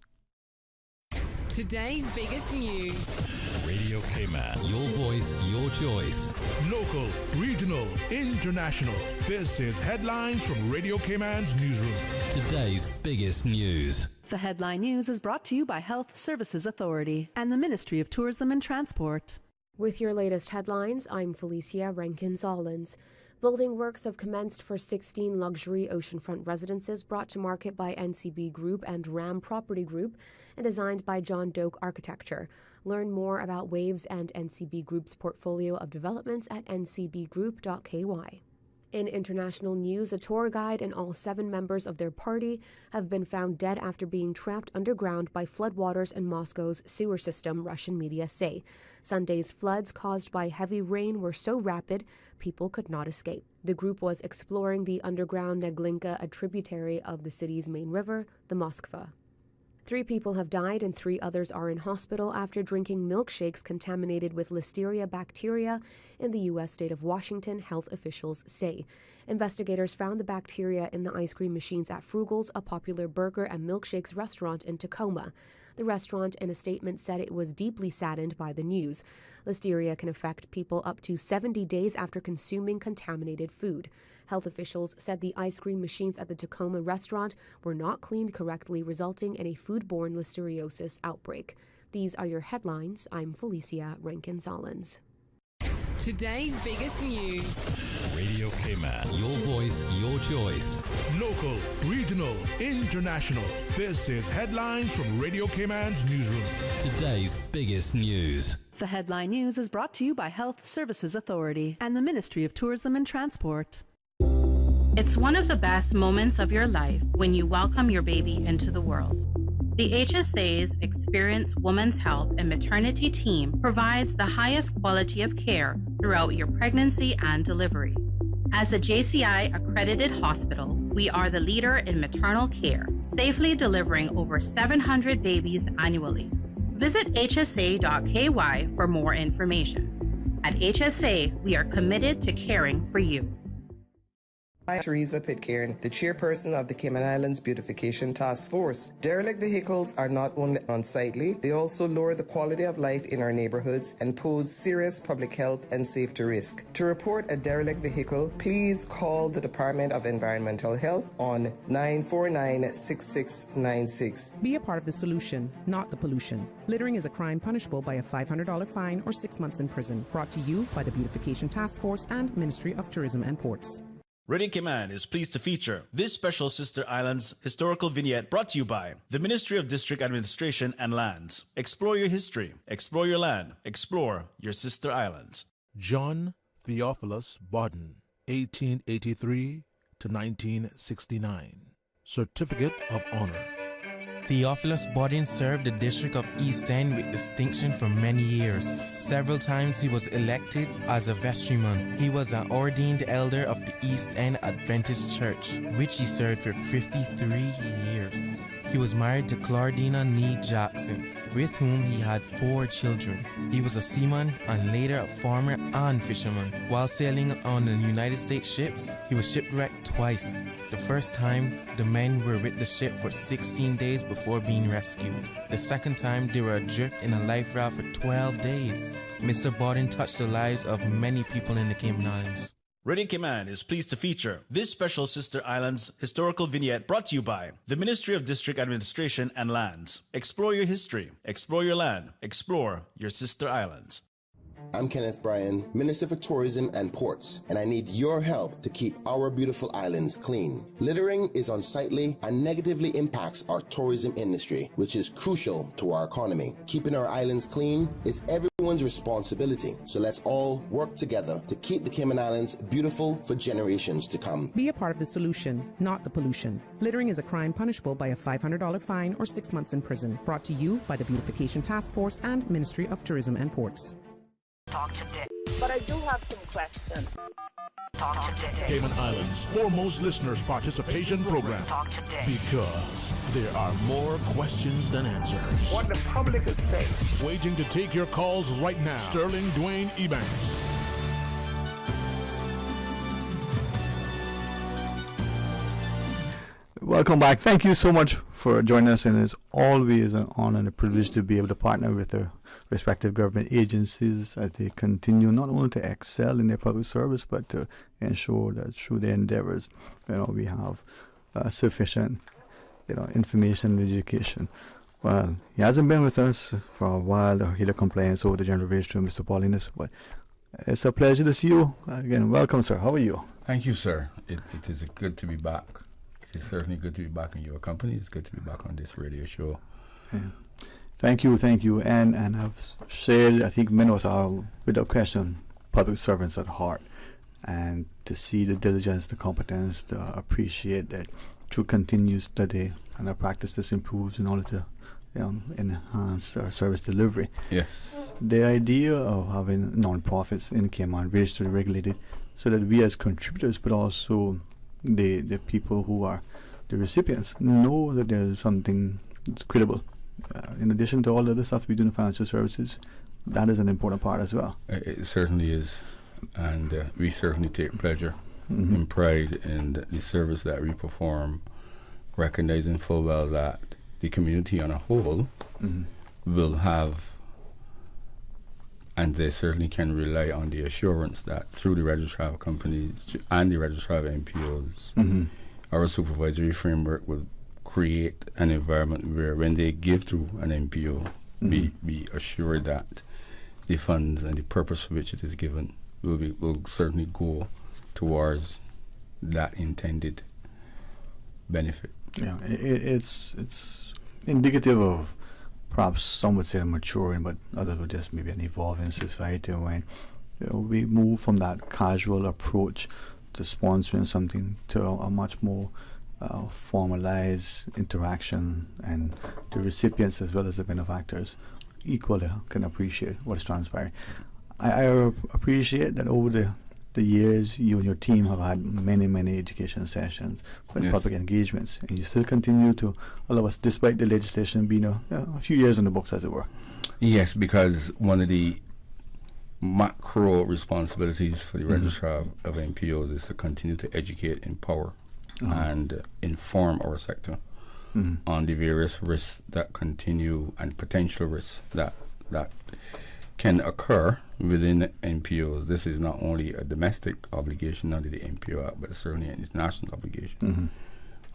Today's biggest news. Radio Cayman. Your voice, your choice. Local, regional, international. This is headlines from Radio Cayman's newsroom. Today's biggest news. The headline news is brought to you by Health Services Authority and the Ministry of Tourism and Transport. With your latest headlines, I'm Felicia Rankin-Zollins. Building works have commenced for 16 luxury oceanfront residences brought to market by NCB Group and Ram Property Group and designed by John Doak Architecture. Learn more about Waves and NCB Group's portfolio of developments at ncbgroup.ky. In international news, a tour guide and all 7 members of their party have been found dead after being trapped underground by floodwaters in Moscow's sewer system, Russian media say. Sunday's floods caused by heavy rain were so rapid, people could not escape. The group was exploring the underground Neglinka, a tributary of the city's main river, the Moskva. 3 people have died and 3 others are in hospital after drinking milkshakes contaminated with Listeria bacteria in the U.S. state of Washington, health officials say. Investigators found the bacteria in the ice cream machines at Frugal's, a popular burger and milkshakes restaurant in Tacoma. The restaurant, in a statement, said it was deeply saddened by the news. Listeria can affect people up to 70 days after consuming contaminated food. Health officials said the ice cream machines at the Tacoma restaurant were not cleaned correctly, resulting in a foodborne listeriosis outbreak. These are your headlines. I'm Felicia Rankin-Zollins. Today's biggest news. Radio Cayman. Your voice, your choice. Local, regional, international. This is headlines from Radio Cayman's newsroom. Today's biggest news. The headline news is brought to you by Health Services Authority and the Ministry of Tourism and Transport. It's one of the best moments of your life when you welcome your baby into the world. The HSA's experienced women's health and maternity team provides the highest quality of care throughout your pregnancy and delivery. As a JCI accredited hospital, we are the leader in maternal care, safely delivering over 700 babies annually. Visit hsa.ky for more information. At HSA, we are committed to caring for you. I'm Teresa Pitcairn, the chairperson of the Cayman Islands Beautification Task Force. Derelict vehicles are not only unsightly, they also lower the quality of life in our neighborhoods and pose serious public health and safety risk. To report a derelict vehicle, please call the Department of Environmental Health on 949-6696. Be a part of the solution, not the pollution. Littering is a crime punishable by a $500 fine or 6 months in prison. Brought to you by the Beautification Task Force and Ministry of Tourism and Ports. Radio Cayman is pleased to feature this special Sister Islands historical vignette brought to you by the Ministry of District Administration and Lands. Explore your history, explore your land, explore your Sister Islands. John Theophilus Bodden, 1883 to 1969. Certificate of Honor. Theophilus Bodden served the District of East End with distinction for many years. Several times he was elected as a vestryman. He was an ordained elder of the East End Adventist Church, which he served for 53 years. He was married to Claudina Nee Jackson, with whom he had 4 children. He was a seaman and later a farmer and fisherman. While sailing on the United States ships, he was shipwrecked twice. The first time, the men were with the ship for 16 days before being rescued. The second time, they were adrift in a life raft for 12 days. Mr. Bodden touched the lives of many people in the Cayman Islands. Radio Cayman is pleased to feature this special Sister Islands historical vignette brought to you by the Ministry of District Administration and Lands. Explore your history, explore your land, explore your Sister Islands. I'm Kenneth Bryan, Minister for Tourism and Ports, and I need your help to keep our beautiful islands clean. Littering is unsightly and negatively impacts our tourism industry, which is crucial to our economy. Keeping our islands clean is everyone's responsibility, so let's all work together to keep the Cayman Islands beautiful for generations to come. Be a part of the solution, not the pollution. Littering is a crime punishable by a $500 fine or 6 months in prison. Brought to you by the Beautification Task Force and Ministry of Tourism and Ports. Talk today. But I do have some questions. Talk today. Cayman Islands' foremost listeners' participation program. Talk today. Because there are more questions than answers. What the public is saying. Waiting to take your calls right now. Sterling Dwayne Ebanks. Welcome back. Thank you so much for joining us, and it's always an honor and a privilege to be able to partner with the respective government agencies as they continue not only to excel in their public service, but to ensure that through their endeavors, we have sufficient, information and education. Well, he hasn't been with us for a while to hear the complaints over the general registrar, Mr. Paulinus, but it's a pleasure to see you again. Welcome, sir. How are you? Thank you, sir. It is good to be back. It's certainly good to be back in your company. It's good to be back on this radio show. Yeah. Thank you. And I've shared, I think many of us are, without question, public servants at heart. And to see the diligence, the competence, to appreciate that through continued study and our practices improves in order to enhance our service delivery. Yes. The idea of having non-profits in Cayman registered and regulated so that we as contributors, but also the people who are the recipients, know that there is something that's credible. In addition to all the other stuff we do in financial services, that is an important part as well. It certainly is. And we certainly take pleasure and pride in the service that we perform, recognizing full well that the community on a whole will have, and they certainly can rely on the assurance that through the registrar of companies and the registrar of NPOs, our supervisory framework will create an environment where when they give to an NPO, be assured that the funds and the purpose for which it is given will certainly go towards that intended benefit. Yeah, it's indicative of perhaps some would say a maturing, but others would just maybe an evolving society when we move from that casual approach to sponsoring something to a much more formalized interaction, and the recipients as well as the benefactors equally can appreciate what is transpiring. I appreciate that over the years you and your team have had many education sessions and public engagements, and you still continue to allow us, despite the legislation being a few years in the books, as it were. Yes, because one of the macro responsibilities for the registrar of NPOs is to continue to educate, empower, and inform our sector on the various risks that continue and potential risks that can occur within NPOs. This is not only a domestic obligation under the NPO Act, but certainly an international obligation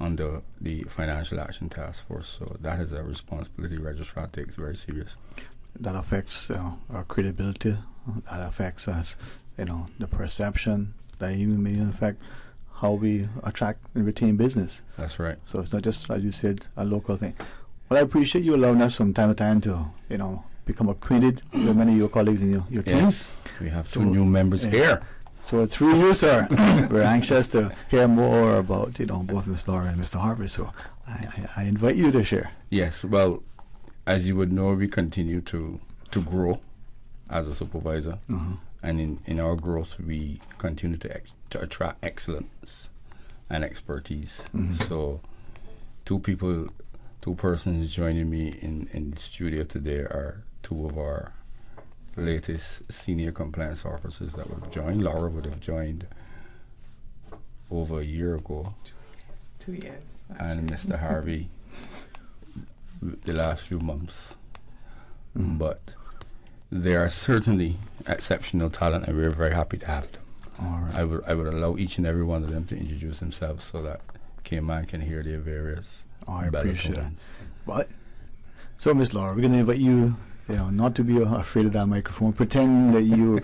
under the Financial Action Task Force. So that is a responsibility registrar takes very serious. That affects our credibility. That affects us, the perception. That even may affect how we attract and retain business. That's right. So it's not just, as you said, a local thing. Well, I appreciate you allowing us from time to time to, become acquainted with many of your colleagues in your team. Yes, we have two new members here. So through you, sir, we're anxious to hear more about, both Ms. Laura and Mr. Harvey. So I invite you to share. Yes, well, as you would know, we continue to grow as a supervisor. And in our growth, we continue to attract excellence and expertise. So two persons joining me in the studio today are two of our latest senior compliance officers that would have joined. Laura would have joined over a year ago. 2 years. And Mr. Harvey the last few months. But they are certainly exceptional talent, and we're very happy to have them. All right. I would allow each and every one of them to introduce themselves so that Cayman can hear their various I appreciate that. But so, Miss Laura, we're going to invite you, not to be afraid of that microphone. Pretend that you,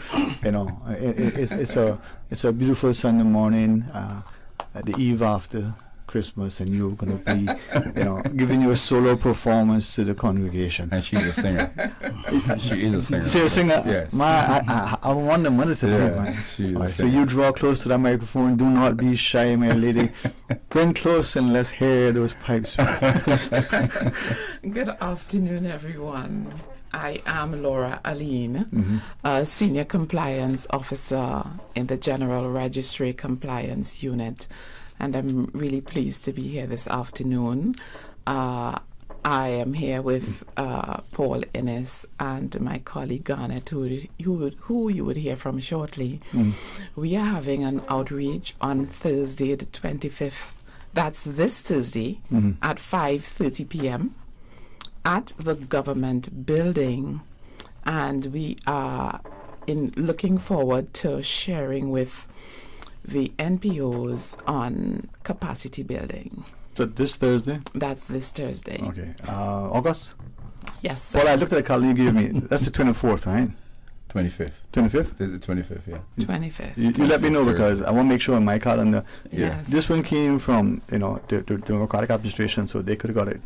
it's a beautiful Sunday morning, at the eve after Christmas, and you're going to be, giving you a solo performance to the congregation. And she's a singer. She is a singer. She's a singer? Yes. I want the money today, man. Right, so you draw close to that microphone. Do not be shy, my lady. Bring close and let's hear those pipes. Good afternoon, everyone. I am Laura Aline, Senior Compliance Officer in the General Registry Compliance Unit. And I'm really pleased to be here this afternoon. I am here with Paul Innes and my colleague Garnet, who you would hear from shortly. We are having an outreach on Thursday, the 25th. That's this Thursday at 5:30 p.m. at the government building. And we are looking forward to sharing with the NPOs on capacity building. So this Thursday? That's this Thursday. Okay. August? Yes, sir. Well, I looked at the calendar you gave me. That's the 24th, right? 25th. 25th? The 25th, yeah. 25th. You let me know, because I want to make sure on my calendar. Yes. This one came from, the Democratic administration, so they could have got it,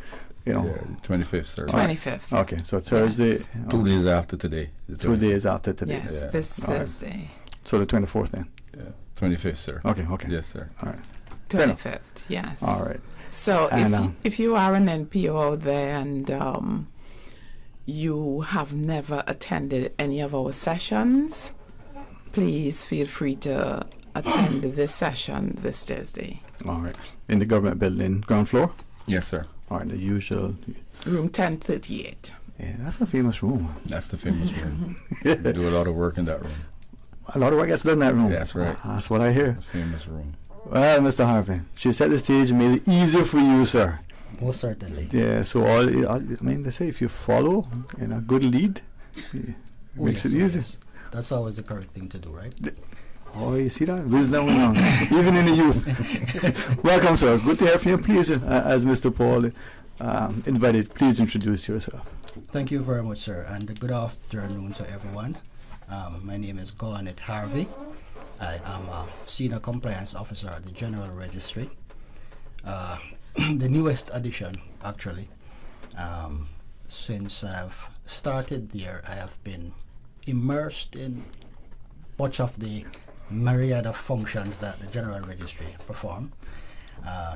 25th, sir. 25th. Okay, so Thursday. Yes. 2 days after today. 2 days after today. Yes, this Thursday. So the 24th then? Yeah. 25th, sir. Okay. Yes, sir. All right. 25th, yes. All right. So if you are an NPO out there and you have never attended any of our sessions, please feel free to attend this session this Thursday. All right. In the government building, ground floor? Yes, sir. All right, the usual. Room 1038. Yeah, that's a famous room. That's the famous room. We do a lot of work in that room. A lot of work gets done in that room. That's right. That's what I hear. Famous room. Well, Mr. Harvey, she set the stage and made it easier for you, sir. Most certainly. Yeah, so they say if you follow in a good lead, it makes it easy. Yes. That's always the correct thing to do, right? Oh, you see that? Wisdom, even in the youth. Welcome, sir. Good to hear from you. Please, as Mr. Paul invited, please introduce yourself. Thank you very much, sir, and good afternoon to everyone. My name is Garnet Harvey. I am a Senior Compliance Officer at the General Registry. The newest addition, actually. Since I've started there, I have been immersed in much of the myriad of functions that the General Registry perform,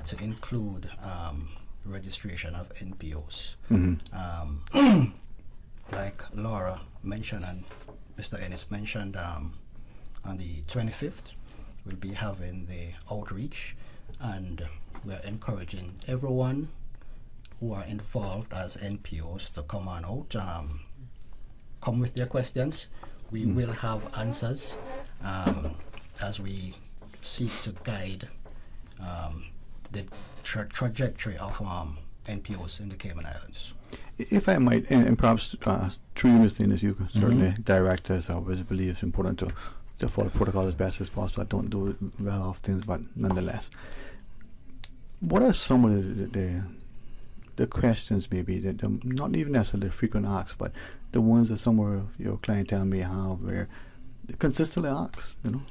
to include registration of NPOs. Like Laura mentioned and Mr. Ennis mentioned, on the 25th, we'll be having the outreach, and we're encouraging everyone who are involved as NPOs to come on out, come with their questions. We will have answers as we seek to guide the trajectory of NPOs in the Cayman Islands. If I might, and perhaps through you, Mr. Innes, you can certainly direct us. I always believe it's important to follow protocol as best as possible. I don't do it well off things, but nonetheless. What are some of the questions maybe that not even necessarily frequent asks, but the ones that some of your clientele may have where they consistently ask, you know?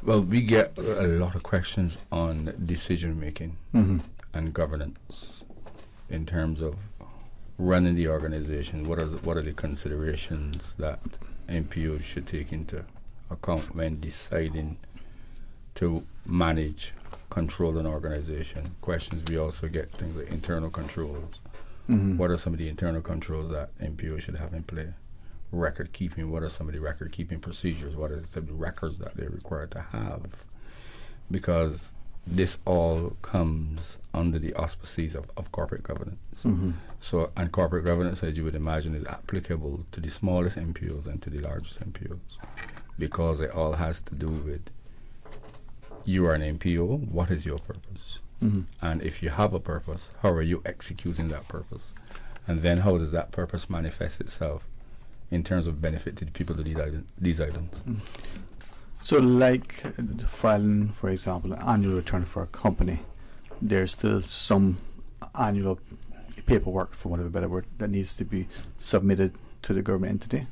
Well, we get a lot of questions on decision making and governance in terms of running the organization. What are the considerations that NPOs should take into account when deciding to manage, control an organization? Questions we also get things like internal controls. What are some of the internal controls that NPOs should have in play? Record keeping. What are some of the record keeping procedures? What are some of the records that they're required to have? Because this all comes under the auspices of corporate governance. So, and corporate governance, as you would imagine, is applicable to the smallest NPOs and to the largest NPOs, because it all has to do with, you are an NPO, what is your purpose? And if you have a purpose, how are you executing that purpose? And then how does that purpose manifest itself in terms of benefit to the people of these items? So like filing, for example, an annual return for a company, there's still some annual paperwork, for want of a better word, that needs to be submitted to the government entity?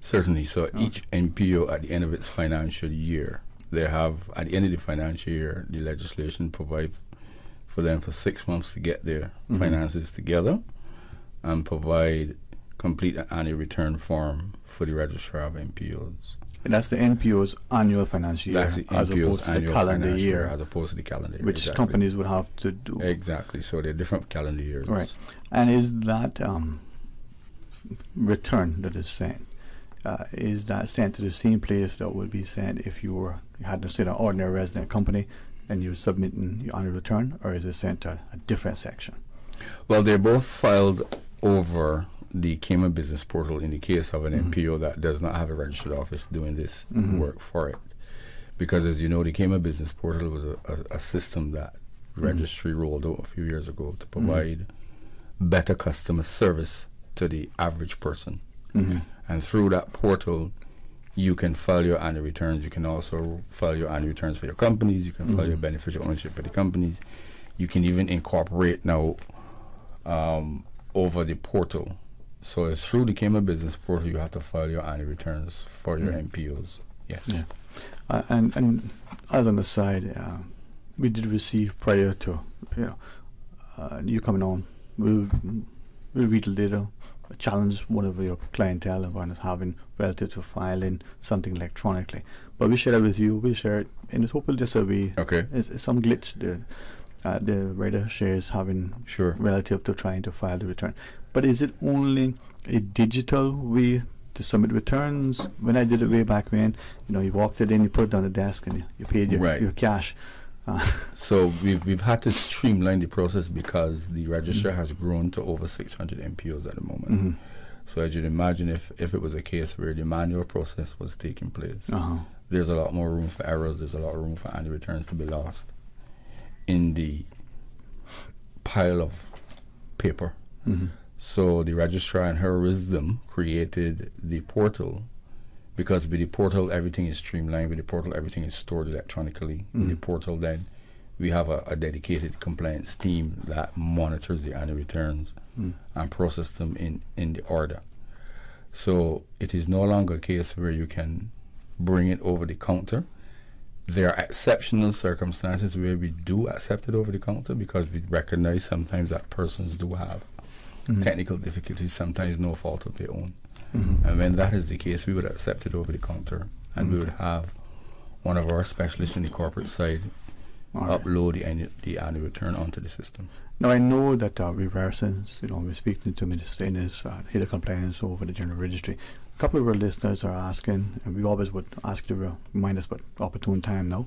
Certainly. So each NPO at the end of its financial year, they have, at the end of the financial year, the legislation provides for them for 6 months to get their finances together and complete an annual return form for the registrar of NPOs. And that's the NPO's annual financial year, as opposed to the calendar year, as opposed to the calendar year, which companies would have to do. Exactly. So they're different calendar years. Right. And is that return that is sent, is that sent to the same place that would be sent if you had to say an ordinary resident company and you were submitting your annual return, or is it sent to a different section? Well, they're both filed over the Cayman Business Portal in the case of an NPO that does not have a registered office doing this work for it. Because as you know, the Cayman Business Portal was a system that registry rolled out a few years ago to provide better customer service to the average person. And through that portal, you can file your annual returns. You can also file your annual returns for your companies. You can file your beneficial ownership for the companies. You can even incorporate now over the portal. So through the Cayman Business Portal, you have to file your annual returns for your NPOs. Yes. Yeah. And as an aside, we did receive prior to you coming on, we'll read a little challenge one of your clientele about having relative to filing something electronically. But we share that with you. We'll share it in a hopefully just a way. Okay. It's some glitch the writer shares having relative to trying to file the return. But is it only a digital way to submit returns? When I did it way back when, you walked it in, you put it on the desk, and you paid your cash. So we've had to streamline the process because the register has grown to over 600 NPOs at the moment. So as you'd imagine, if it was a case where the manual process was taking place, there's a lot more room for errors, there's a lot of room for annual returns to be lost in the pile of paper. So the registrar, in her wisdom, created the portal, because with the portal everything is streamlined. With the portal everything is stored electronically. In the portal then we have a dedicated compliance team that monitors the annual returns and process them in the order. So it is no longer a case where you can bring it over the counter. There are exceptional circumstances where we do accept it over the counter because we recognize sometimes that persons do have technical difficulties, sometimes no fault of their own. And when that is the case, we would accept it over the counter, and we would have one of our specialists in the corporate side upload the annual return onto the system. Now, I know that since we're speaking to Minister Innes, head of compliance over the General Registry. A couple of our listeners are asking, and we always would ask you to remind us, but opportune time now.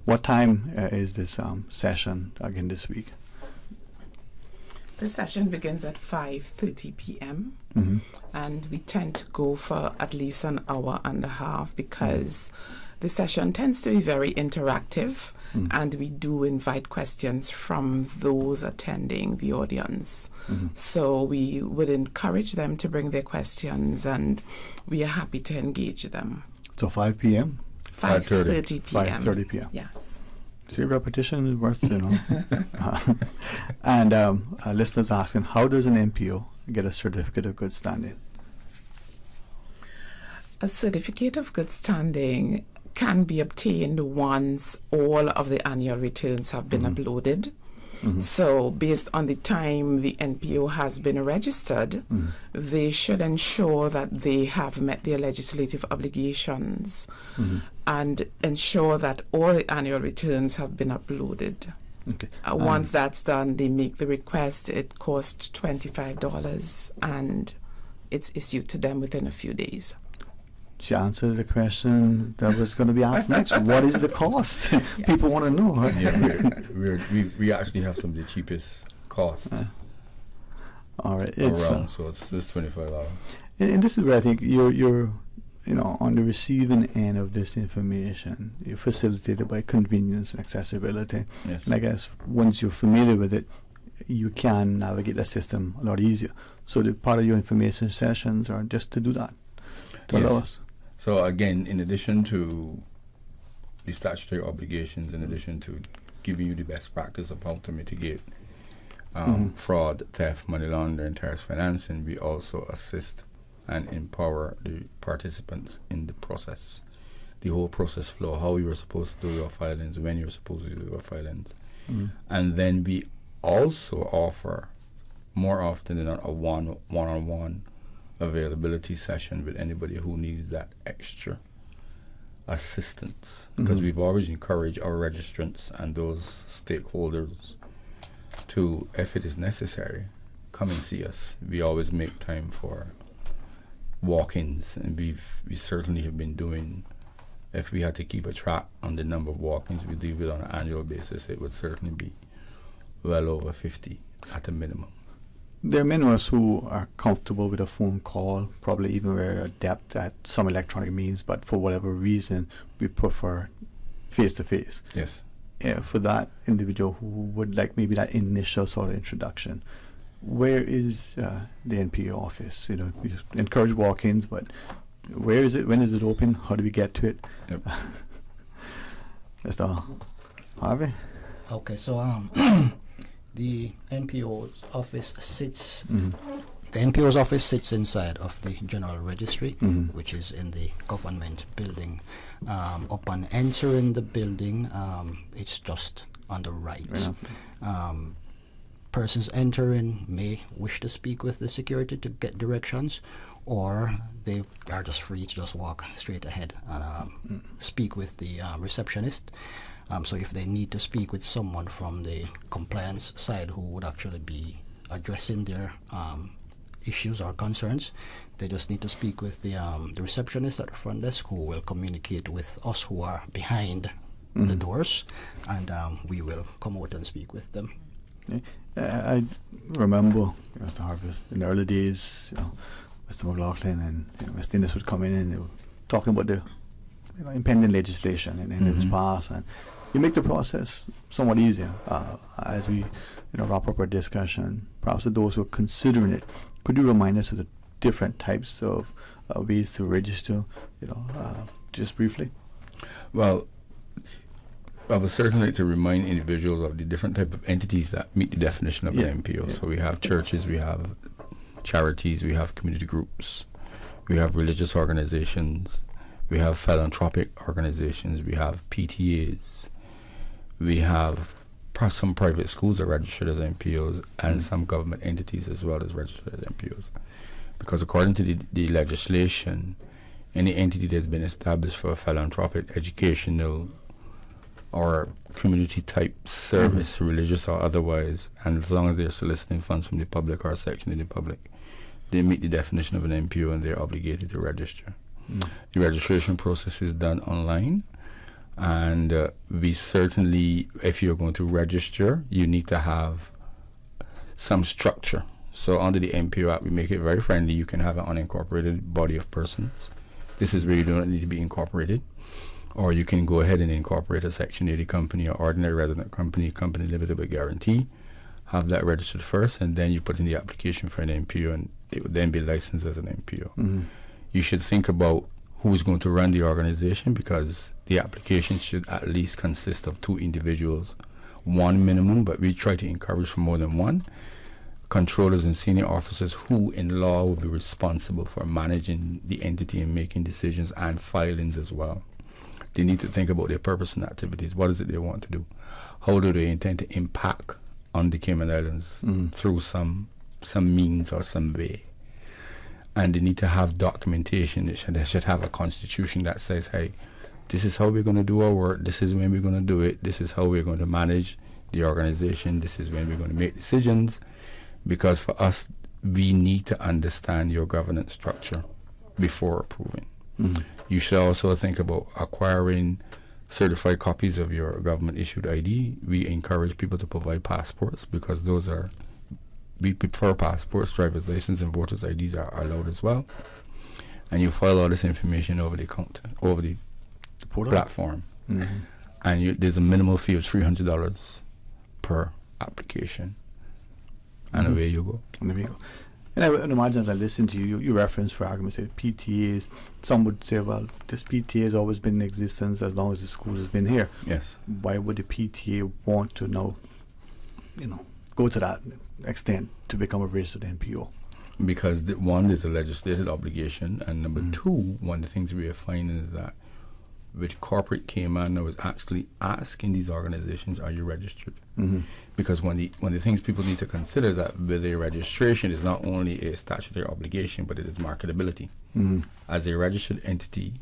What time is this session again this week? The session begins at 5:30 p.m. Mm-hmm. and we tend to go for at least an hour and a half because the session tends to be very interactive, and we do invite questions from those attending the audience. So we would encourage them to bring their questions, and we are happy to engage them. So 5 p.m.? 5:30 p.m. 5:30 p.m. Yes. See, repetition is worth, And listeners asking, how does an NPO get a certificate of good standing? A certificate of good standing can be obtained once all of the annual returns have been uploaded. So based on the time the NPO has been registered, they should ensure that they have met their legislative obligations and ensure that all the annual returns have been uploaded. Okay. Once that's done, they make the request. It costs $25 and it's issued to them within a few days. She answered the question that was going to be asked next. What is the cost? People want to know. We actually have some of the cheapest costs. All right, around, so it's $25. And this is where I think you're on the receiving end of this information. You're facilitated by convenience and accessibility. Yes. And I guess once you're familiar with it, you can navigate the system a lot easier. So the part of your information sessions are just to do that. To allow us. So again, in addition to the statutory obligations, in addition to giving you the best practice of how to mitigate fraud, theft, money laundering, terrorist financing, we also assist and empower the participants in the process, the whole process flow, how you were supposed to do your filings, when you were supposed to do your filings. And then we also offer, more often than not, a one-on-one availability session with anybody who needs that extra assistance, because we've always encouraged our registrants and those stakeholders to, if it is necessary, come and see us. We always make time for walk-ins, and we certainly have been doing, if we had to keep a track on the number of walk-ins we do with on an annual basis, it would certainly be well over 50 at a minimum. There are many of us who are comfortable with a phone call, probably even very adept at some electronic means, but for whatever reason, we prefer face-to-face. Yes. For that individual who would like maybe that initial sort of introduction, where is the NPO office? We encourage walk-ins, but where is it? When is it open? How do we get to it? Yep. Mr. Harvey? Okay, so the NPO's office sits. The NPO's office sits inside of the General Registry, which is in the government building. Upon entering the building, it's just on the right. Persons entering may wish to speak with the security to get directions, or they are just free to just walk straight ahead and speak with the receptionist. So if they need to speak with someone from the compliance side who would actually be addressing their issues or concerns, they just need to speak with the receptionist at the front desk, who will communicate with us who are behind the doors, and we will come out and speak with them. I remember Mr. Harvey in the early days, Mr. McLaughlin and Mr. Innes would come in and they were talking about the impending legislation, and it was passed, and you make the process somewhat easier. As we wrap up our discussion, perhaps for those who are considering it, could you remind us of the different types of ways to register, just briefly? Well, I would certainly like to remind individuals of the different type of entities that meet the definition of an NPO. So we have churches, we have charities, we have community groups, we have religious organizations, we have philanthropic organizations, we have PTAs, we have some private schools are registered as NPOs, and some government entities as well as registered as NPOs. Because according to the legislation, any entity that's been established for a philanthropic, educational, or community type service, religious or otherwise, and as long as they're soliciting funds from the public or a section of the public, they meet the definition of an NPO and they're obligated to register. The registration process is done online, and we certainly, if you're going to register, you need to have some structure. So under the NPO Act, we make it very friendly. You can have an unincorporated body of persons. This is where you don't need to be incorporated. Or you can go ahead and incorporate a Section 80 company or ordinary resident company limited with guarantee. Have that registered first, and then you put in the application for an NPO, and it would then be licensed as an NPO. Mm-hmm. You should think about who's going to run the organization, because the application should at least consist of 2 individuals, 1 minimum, but we try to encourage for more than 1. Controllers and senior officers who in law will be responsible for managing the entity and making decisions and filings as well. They need to think about their purpose and activities. What is it they want to do? How do they intend to impact on the Cayman Islands through some means or some way? And they need to have documentation. They should have a constitution that says, hey, this is how we're going to do our work. This is when we're going to do it. This is how we're going to manage the organization. This is when we're going to make decisions. Because for us, we need to understand your governance structure before approving. Mm-hmm. You should also think about acquiring certified copies of your government-issued ID. We encourage people to provide passports, because we prefer passports. Driver's license and voter's IDs are allowed as well. And you file all this information over the counter, over the platform. Mm-hmm. And there's a minimal fee of $300 per application. And away you go. And there you go. And I would imagine, as I listen to you, you reference, for argument's sake, PTAs. Some would say, well, this PTA has always been in existence as long as the school has been here. Yes. Why would the PTA want to now, go to that extent to become a registered NPO? Because one, there's a legislated obligation, and number two, one of the things we are finding is that with corporate Cayman, I was actually asking these organizations, are you registered? Mm-hmm. Because one of the things people need to consider is that with a registration is not only a statutory obligation, but it is marketability. Mm-hmm. As a registered entity,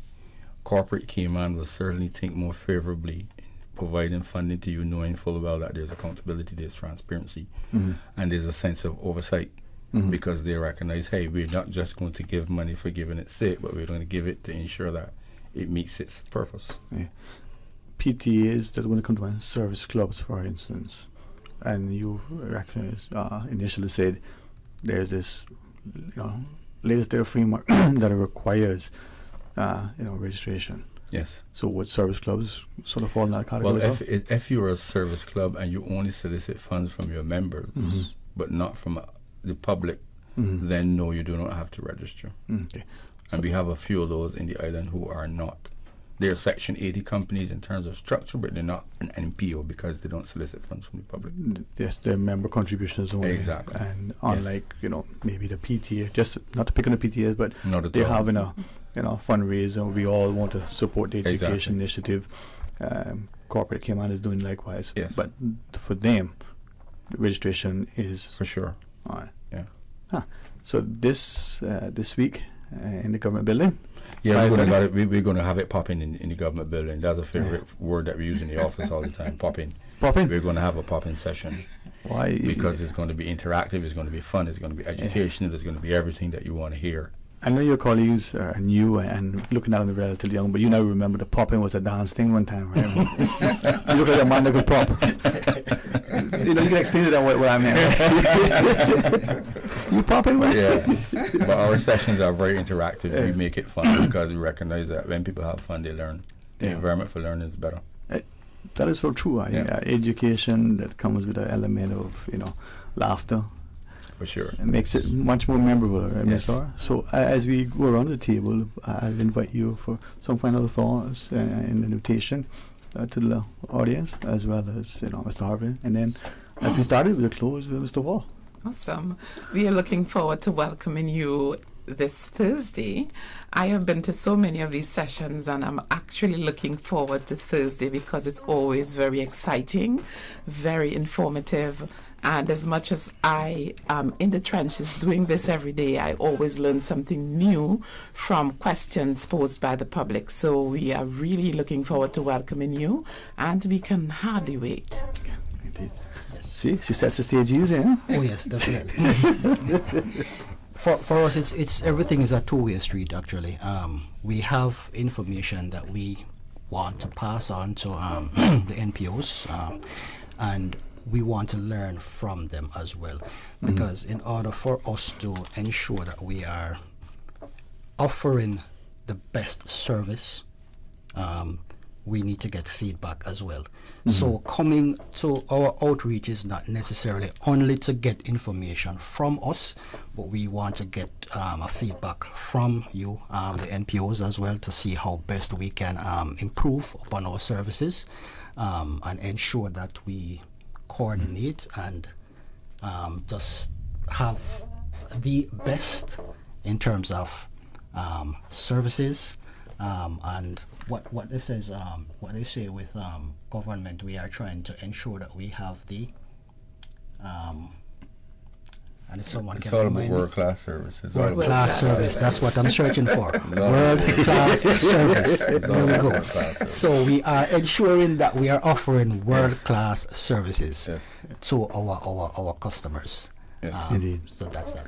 corporate Cayman will certainly think more favorably in providing funding to you, knowing full well that there's accountability, there's transparency, and there's a sense of oversight. Because they recognize, hey, we're not just going to give money for giving its sake, but we're going to give it to ensure that it meets its purpose. Yeah. PTAs that want to come to my service clubs, for instance, and you initially said there's this, legislative framework that requires, registration. Yes. So would service clubs sort of fall in that category? Well, if you're a service club and you only solicit funds from your members, but not from the public, then no, you do not have to register. Okay. And we have a few of those in the island who are not. They're Section 80 companies in terms of structure, but they're not an NPO because they don't solicit funds from the public. Yes, they're member contributions only. Exactly. And unlike, maybe the PTA, just not to pick on the PTAs, but they're having a fundraiser. We all want to support the education initiative. Corporate Cayman is doing likewise. Yes. But for them, the registration is... For sure. All right. Yeah. So this week in the government building? Yeah, we're going to have it popping in the government building. That's a favorite word that we use in the office all the time, popping. Popping? We're going to have a popping session. Why? Because it's going to be interactive, it's going to be fun, it's going to be educational, there's going to be everything that you want to hear. I know your colleagues are new and looking at them relatively young, but you now remember the popping was a dance thing one time, right? You look like a man that could pop. You can explain to them what I meant. You popping, right? Yeah. But our sessions are very interactive. We make it fun because we recognize that when people have fun, they learn. The environment for learning is better. That is so true. Education that comes with an element of, laughter. For sure. It makes it much more memorable, right, Yes. Ms. Laura? So as we go around the table, I'll invite you for some final thoughts and invitation to the audience, as well as, Mr. Harvey. And then, as we started, we'll close with Mr. Wall. Awesome. We are looking forward to welcoming you this Thursday. I have been to so many of these sessions, and I'm actually looking forward to Thursday because it's always very exciting, very informative. And as much as I am in the trenches doing this every day, I always learn something new from questions posed by the public. So we are really looking forward to welcoming you, and we can hardly wait. Indeed. Yes. See, she sets the stage easy, huh? Oh yes, definitely. For us, it's everything is a two-way street. Actually, we have information that we want to pass on to the NPOs, and we want to learn from them as well, because in order for us to ensure that we are offering the best service, we need to get feedback as well. So coming to our outreach is not necessarily only to get information from us, but we want to get a feedback from you, the NPOs as well, to see how best we can improve upon our services and ensure that we coordinate and just have the best in terms of services and what they say with government. We are trying to ensure that we have the and if someone it's can all remind about me, world-class services. world-class service. That's what I'm searching for. World-class service. There we go. So we are ensuring that we are offering world-class services to our customers. Indeed. So that's that.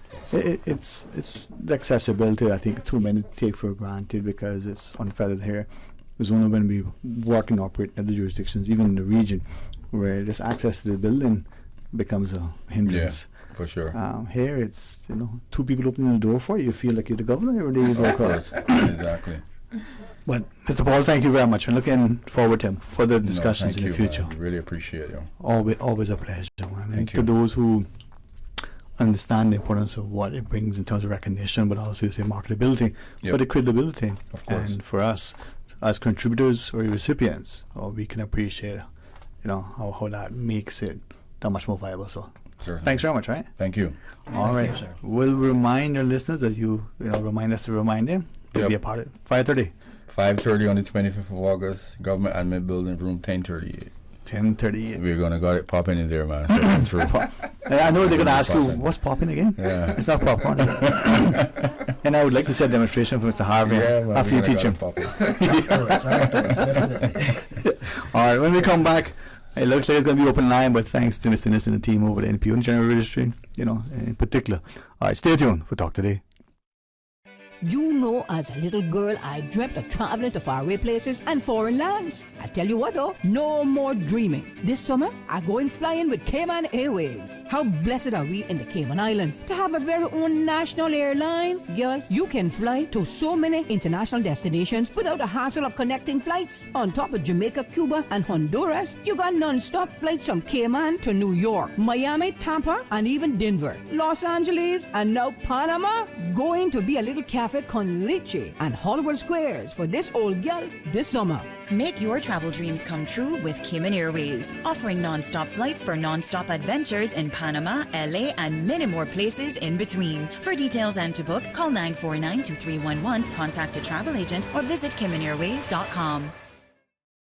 It's the accessibility I think too many take for granted because it's unfettered here. It's only when we work and operate in other jurisdictions, even in the region, where this access to the building becomes a hindrance. Yeah, for sure. Here it's, two people opening the door for you. You feel like you're the governor every day you go across. Exactly. But Mr. Paul, thank you very much. I'm looking forward to further discussions in the future. I really appreciate you. Always a pleasure. And Thank you. to those who understand the importance of what it brings in terms of recognition, but also say marketability, but the credibility. Of course. And for us as contributors or recipients, we can appreciate, how that makes it that much more viable. So Certainly. Thanks very much, right? Thank you. All right. We'll remind our listeners, as you remind us to remind them, to be a part of it. 5:30. 5:30 on the 25th of August, Government Admin Building, room 1038. 10:38. We're going to got it popping in there, man. I know they're going to ask you, what's popping again? Yeah. It's not popcorn. And I would like to see a demonstration from Mr. Harvey after you teach him. Afterwards, definitely. All right, when we come back, it looks like it's going to be open line, but thanks to Mr. Niss and the team over the NPO and General Registry, in particular. All right, stay tuned for Talk Today. You know, as a little girl, I dreamt of traveling to faraway places and foreign lands. I tell you what though, no more dreaming. This summer, I'm going flying with Cayman Airways. How blessed are we in the Cayman Islands to have a very own national airline? Girl, you can fly to so many international destinations without the hassle of connecting flights. On top of Jamaica, Cuba, and Honduras, you got non-stop flights from Cayman to New York, Miami, Tampa, and even Denver, Los Angeles, and now Panama. Going to be a little cafe con leche and Hollywood Squares for this old gal this summer. Make your travel dreams come true with Cayman Airways, offering non-stop flights for non-stop adventures in Panama, LA, and many more places in between. For details and to book, call 949-2311, contact a travel agent, or visit CaymanAirways.com.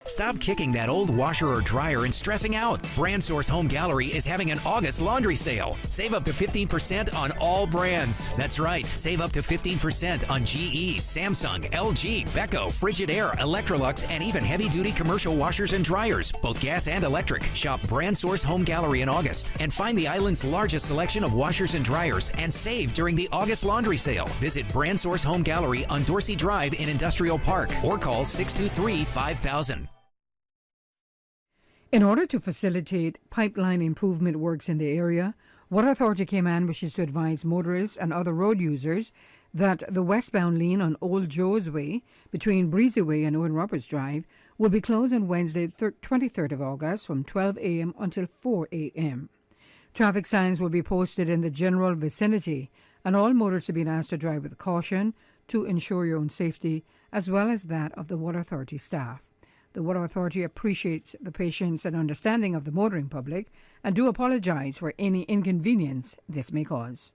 Stop kicking that old washer or dryer and stressing out. Brand Source Home Gallery is having an August laundry sale. Save up to 15% on all brands. That's right, save up to 15% on GE, Samsung, LG, Beko, Frigidaire, Electrolux, and even heavy-duty commercial washers and dryers, both gas and electric. Shop Brand Source Home Gallery in August and find the island's largest selection of washers and dryers and save during the August laundry sale. Visit Brand Source Home Gallery on Dorsey Drive in Industrial Park or call 623-5000. In order to facilitate pipeline improvement works in the area, Water Authority Cayman wishes to advise motorists and other road users that the westbound lane on Old Joe's Way between Breezy Way and Owen Roberts Drive will be closed on Wednesday, 23rd of August from 12 a.m. until 4 a.m. Traffic signs will be posted in the general vicinity, and all motorists are being asked to drive with caution to ensure your own safety as well as that of the Water Authority staff. The Water Authority appreciates the patience and understanding of the motoring public and do apologize for any inconvenience this may cause.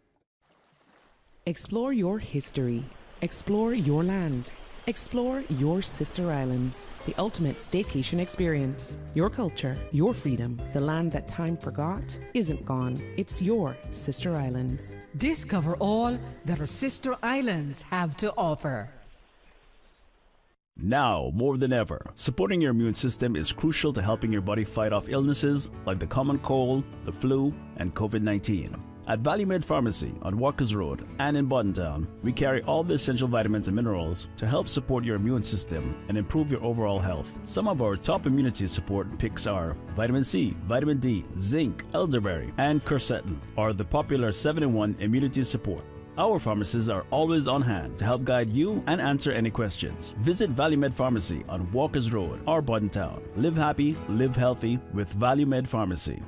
Explore your history. Explore your land. Explore your sister islands, the ultimate staycation experience. Your culture, your freedom, the land that time forgot isn't gone. It's your sister islands. Discover all that our sister islands have to offer. Now, more than ever, supporting your immune system is crucial to helping your body fight off illnesses like the common cold, the flu, and COVID-19. At ValueMed Pharmacy on Walkers Road and in Boddentown, we carry all the essential vitamins and minerals to help support your immune system and improve your overall health. Some of our top immunity support picks are vitamin C, vitamin D, zinc, elderberry, and quercetin, or the popular 7-in-1 immunity support. Our pharmacists are always on hand to help guide you and answer any questions. Visit ValueMed Pharmacy on Walkers Road or Boddentown. Live happy, live healthy with ValueMed Pharmacy.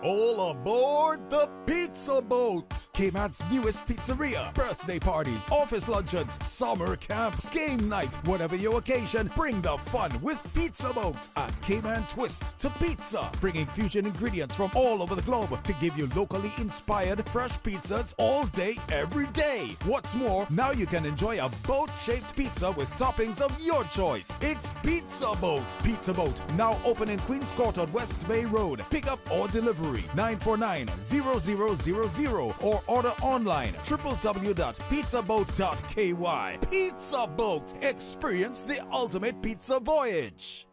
All aboard the Pizza Boat! Cayman's newest pizzeria. Birthday parties, office luncheons, summer camps, game night. Whatever your occasion, bring the fun with Pizza Boat. A Cayman twist to pizza. Bringing fusion ingredients from all over the globe to give you locally inspired fresh pizzas all day, every day. What's more, now you can enjoy a boat-shaped pizza with toppings of your choice. It's Pizza Boat. Pizza Boat, now open in Queens Court on West Bay Road. Pick up or delivery 949-0000 or order online www.pizzaboat.ky. Pizza Boat. Experience the ultimate pizza voyage.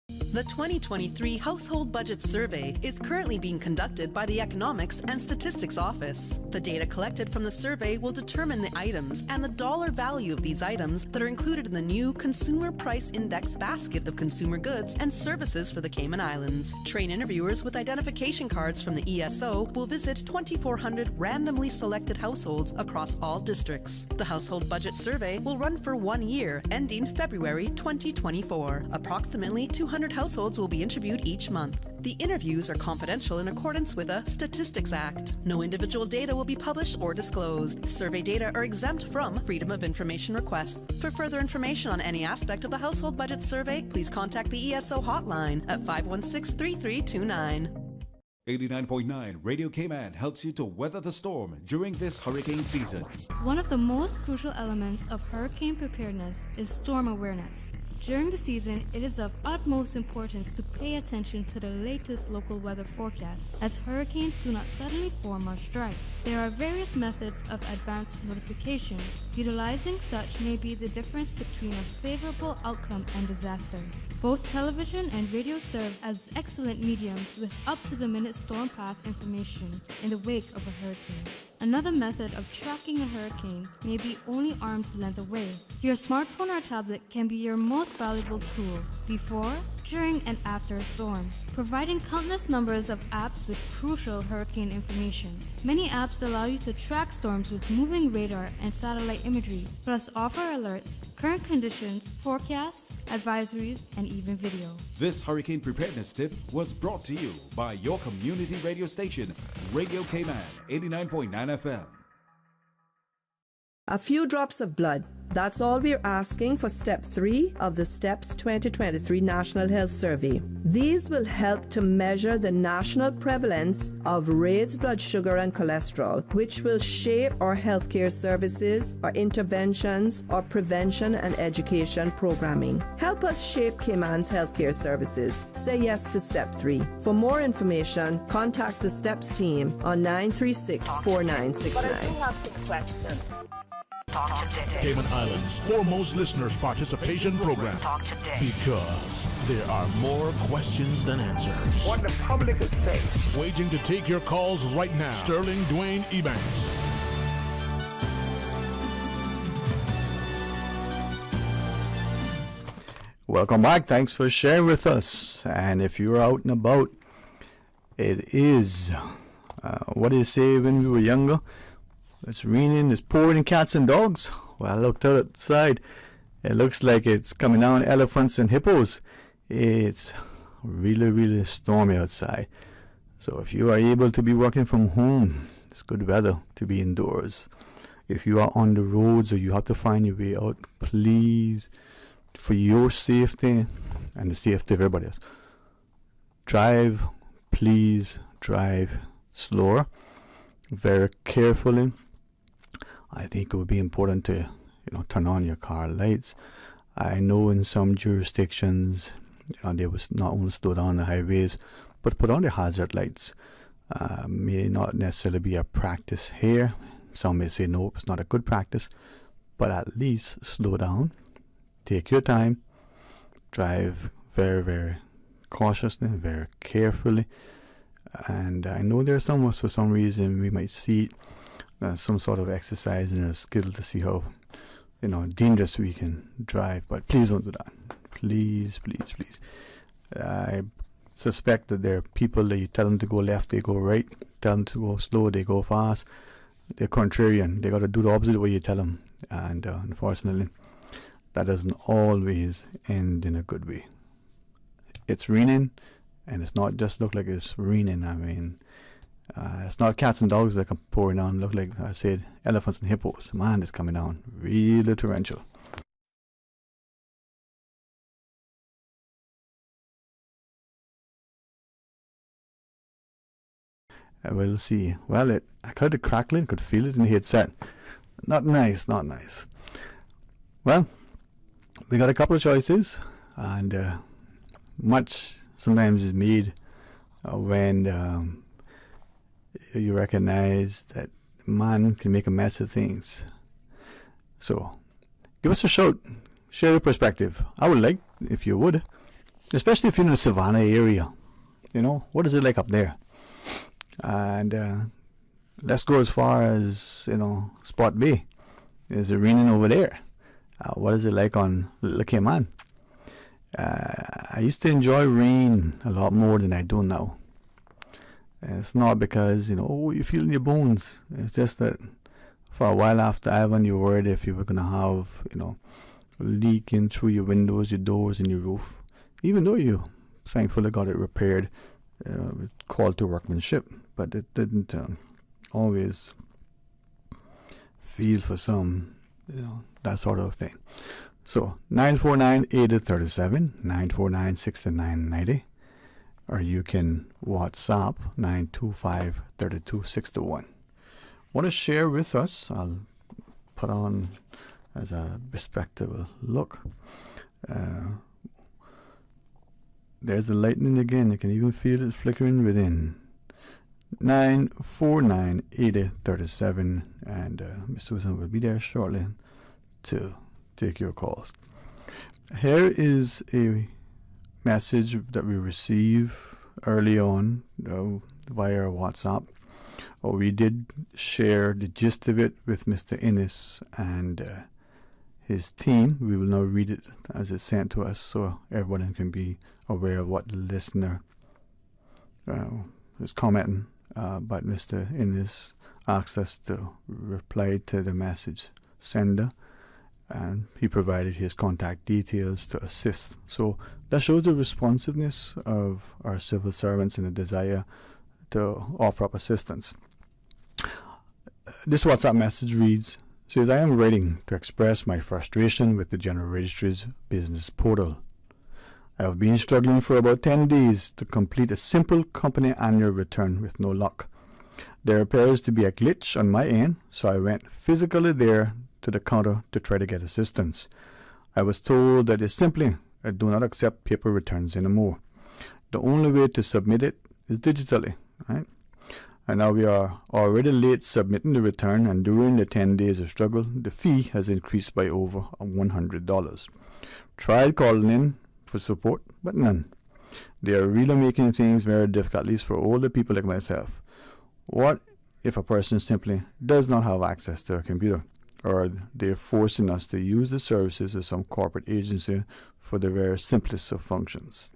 The 2023 Household Budget Survey is currently being conducted by the Economics and Statistics Office. The data collected from the survey will determine the items and the dollar value of these items that are included in the new Consumer Price Index basket of consumer goods and services for the Cayman Islands. Trained interviewers with identification cards from the ESO will visit 2,400 randomly selected households across all districts. The Household Budget Survey will run for 1 year, ending February 2024. Approximately 200 households will be interviewed each month. The interviews are confidential in accordance with a Statistics Act. No individual data will be published or disclosed. Survey data are exempt from Freedom of Information requests. For further information on any aspect of the Household Budget Survey, please contact the ESO hotline at 516-3329. 89.9 Radio Cayman helps you to weather the storm during this hurricane season. One of the most crucial elements of hurricane preparedness is storm awareness. During the season, it is of utmost importance to pay attention to the latest local weather forecasts, as hurricanes do not suddenly form or strike. There are various methods of advance notification. Utilizing such may be the difference between a favorable outcome and disaster. Both television and radio serve as excellent mediums with up-to-the-minute storm path information in the wake of a hurricane. Another method of tracking a hurricane may be only arm's length away. Your smartphone or tablet can be your most valuable tool before, during, and after a storm, providing countless numbers of apps with crucial hurricane information. Many apps allow you to track storms with moving radar and satellite imagery, plus offer alerts, current conditions, forecasts, advisories, and even video. This hurricane preparedness tip was brought to you by your community radio station, Radio Cayman 89.9 FM. A few drops of blood. That's all we're asking for Step 3 of the STEPS 2023 National Health Survey. These will help to measure the national prevalence of raised blood sugar and cholesterol, which will shape our healthcare services, our interventions, our prevention and education programming. Help us shape Cayman's healthcare services. Say yes to Step 3. For more information, contact the STEPS team on 936-4969. But I do have some questions. Cayman Islands' foremost listeners participation program. Because there are more questions than answers. What the public is saying. Waging to take your calls right now. Sterling Dwayne Ebanks. Welcome back. Thanks for sharing with us. And if you're out and about, it is, what do you say when we were younger? It's raining, it's pouring cats and dogs. Well, I looked outside. It looks like it's coming down elephants and hippos. It's really, really stormy outside. So if you are able to be working from home, it's good weather to be indoors. If you are on the roads or you have to find your way out, please, for your safety and the safety of everybody else, please drive slower, very carefully. I think it would be important to, turn on your car lights. I know in some jurisdictions, they will not only slow down the highways, but put on the hazard lights. May not necessarily be a practice here. Some may say no, it's not a good practice, but at least slow down, take your time, drive very, very cautiously, very carefully. And I know there are some, for some reason, we might see some sort of exercise in our skill to see how, dangerous we can drive. But please don't do that. Please, please, please. I suspect that there are people that you tell them to go left, they go right. Tell them to go slow, they go fast. They're contrarian. They got to do the opposite of what you tell them. And unfortunately, that doesn't always end in a good way. It's raining, and it's not just look like it's raining. I mean, it's not cats and dogs that come pouring down. Look like, I said, elephants and hippos. Man, it's coming down. Really torrential. We'll see. Well, I heard it crackling, could feel it in the headset. Not nice, not nice. Well, we got a couple of choices, and much sometimes is made when you recognize that man can make a mess of things. So, give us a shout. Share your perspective. I would like, if you would, especially if you're in the Savannah area. What is it like up there? And let's go as far as, Spot Bay. Is it raining over there? What is it like on Little Cayman? I used to enjoy rain a lot more than I do now. It's not because, you feel in your bones. It's just that for a while after Ivan, you were worried if you were going to have, leaking through your windows, your doors, and your roof. Even though you thankfully got it repaired with quality workmanship. But it didn't always feel for some, that sort of thing. So 949-8037, 949-6990, or you can WhatsApp 925-3261. Want to share with us? I'll put on as a respectable look. There's the lightning again. You can even feel it flickering within. 949-8037, and Miss Susan will be there shortly to take your calls. Here is a message that we receive early on via WhatsApp. We did share the gist of it with Mr. Innes and his team. We will now read it as it's sent to us so everyone can be aware of what the listener is commenting. But Mr. Innes asked us to reply to the message sender, and he provided his contact details to assist. So that shows the responsiveness of our civil servants and the desire to offer up assistance. This WhatsApp message says, I am writing to express my frustration with the General Registry's business portal. I have been struggling for about 10 days to complete a simple company annual return with no luck. There appears to be a glitch on my end, so I went physically there to the counter to try to get assistance. I was told that I do not accept paper returns anymore. The only way to submit it is digitally, right? And now we are already late submitting the return, and during the 10 days of struggle, the fee has increased by over $100. Tried calling in for support, but none. They are really making things very difficult, at least for older people like myself. What if a person simply does not have access to a computer, or they're forcing us to use the services of some corporate agency for the very simplest of functions?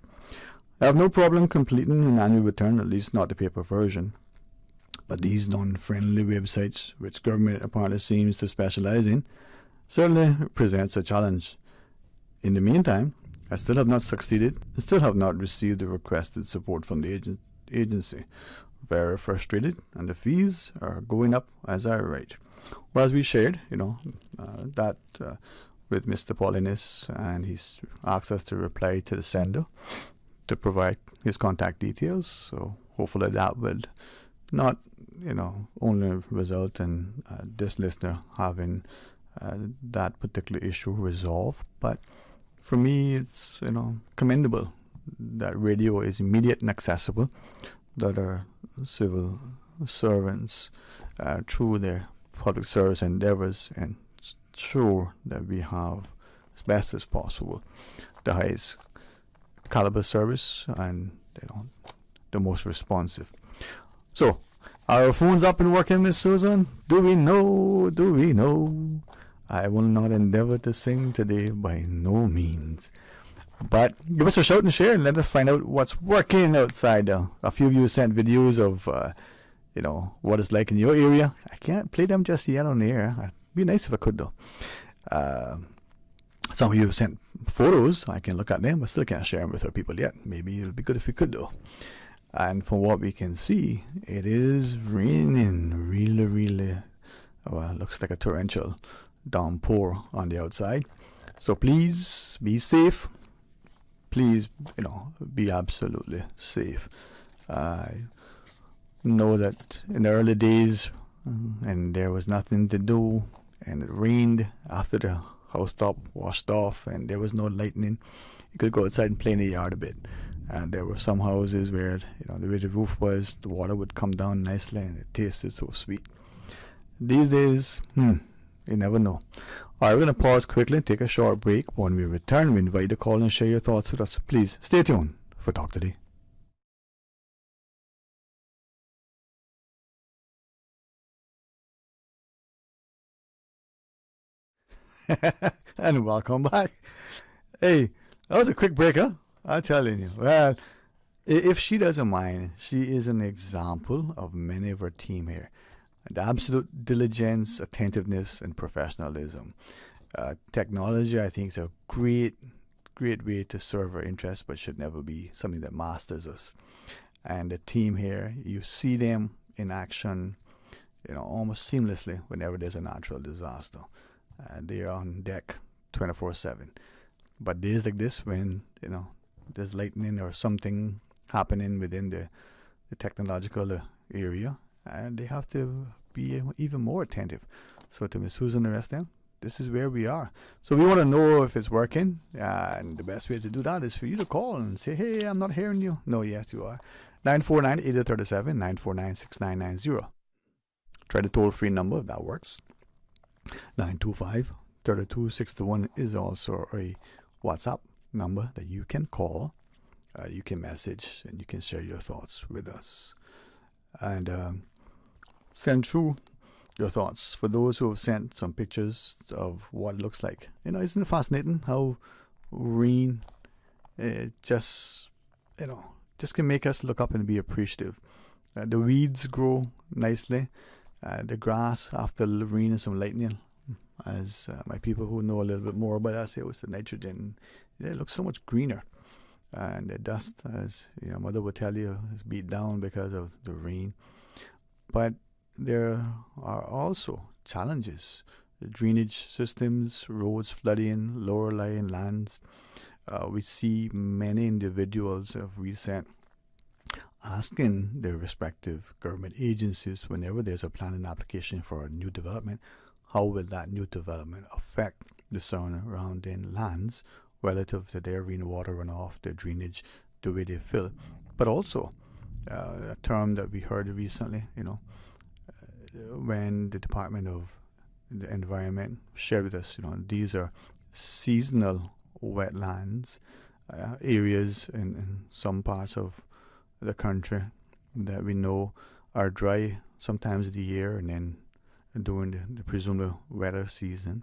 I have no problem completing an annual return, at least not the paper version. But these non-friendly websites, which government apparently seems to specialize in, certainly presents a challenge. In the meantime, I still have not succeeded and still have not received the requested support from the agency. Very frustrated, and the fees are going up as I write. Well, as we shared, that with Mr. Paulinus, and he's asked us to reply to the sender to provide his contact details. So hopefully that will not, only result in this listener having that particular issue resolved, but for me, it's commendable that radio is immediate and accessible, that our civil servants through their public service endeavors ensure that we have, as best as possible, the highest caliber service and the most responsive. So, are our phones up and working, Miss Susan? Do we know? Do we know? I will not endeavor to sing today by no means. But give us a shout and share and let us find out what's working outside. A few of you sent videos of, what it's like in your area. I can't play them just yet on the air. It'd be nice if I could, though. Some of you sent photos. I can look at them, but still can't share them with our people yet. Maybe it'll be good if we could, though. And from what we can see, it is raining really, looks like a torrential downpour on the outside. So please be safe. Please, be absolutely safe. I know that in the early days, and there was nothing to do, and it rained after the housetop washed off, and there was no lightning. You could go outside and play in the yard a bit. And there were some houses where, the way the roof was, the water would come down nicely, and it tasted so sweet. These days, you never know. All right, we're going to pause quickly, take a short break. When we return, we invite you to call and share your thoughts with us. Please stay tuned for Talk Today. And welcome back. Hey, that was a quick break, huh? I'm telling you. Well, if she doesn't mind, she is an example of many of our team here. The absolute diligence, attentiveness, and professionalism. Technology, I think, is a great way to serve our interests, but should never be something that masters us. And the team here, you see them in action, almost seamlessly whenever there's a natural disaster. They are on deck 24/7. But days like this, when there's lightning or something happening within the technological area, and they have to be even more attentive. So to Ms. Susan and the rest of them, this is where we are. So we want to know if it's working, and the best way to do that is for you to call and say, hey, I'm not hearing you. No, yes, you are. 949-8037, 949-6990. Try the toll-free number if that works. 925-3261 is also a WhatsApp number that you can call, you can message, and you can share your thoughts with us. And send through your thoughts. For those who have sent some pictures of what it looks like, isn't it fascinating how rain just can make us look up and be appreciative. The weeds grow nicely. The grass after the rain and some lightning, as my people who know a little bit more about that say, it was the nitrogen. It looks so much greener. And the dust, as mother would tell you, is beat down because of the rain. But there are also challenges. The drainage systems, roads flooding, lower lying lands. We see many individuals of recent asking their respective government agencies whenever there's a planning application for a new development, how will that new development affect the surrounding lands relative to their rainwater runoff, their drainage, the way they fill. But also, a term that we heard recently, when the Department of the Environment shared with us, these are seasonal wetlands, areas in some parts of the country that we know are dry sometimes of the year, and then during the presumed wetter season,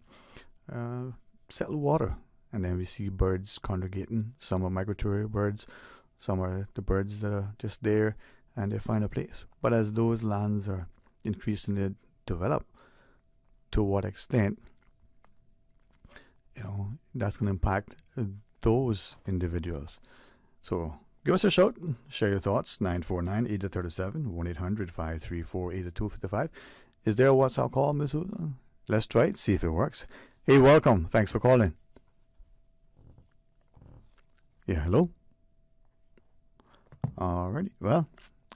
settle water. And then we see birds congregating. Some are migratory birds, some are the birds that are just there and they find a place. But as those lands are increasingly developed, to what extent, that's going to impact those individuals. So give us a shout, share your thoughts, 949-8037, 1-800-534-8255. Is there a WhatsApp call, Ms. Susan? Let's try it, see if it works. Hey, welcome. Thanks for calling. Yeah, hello? Alrighty. Well,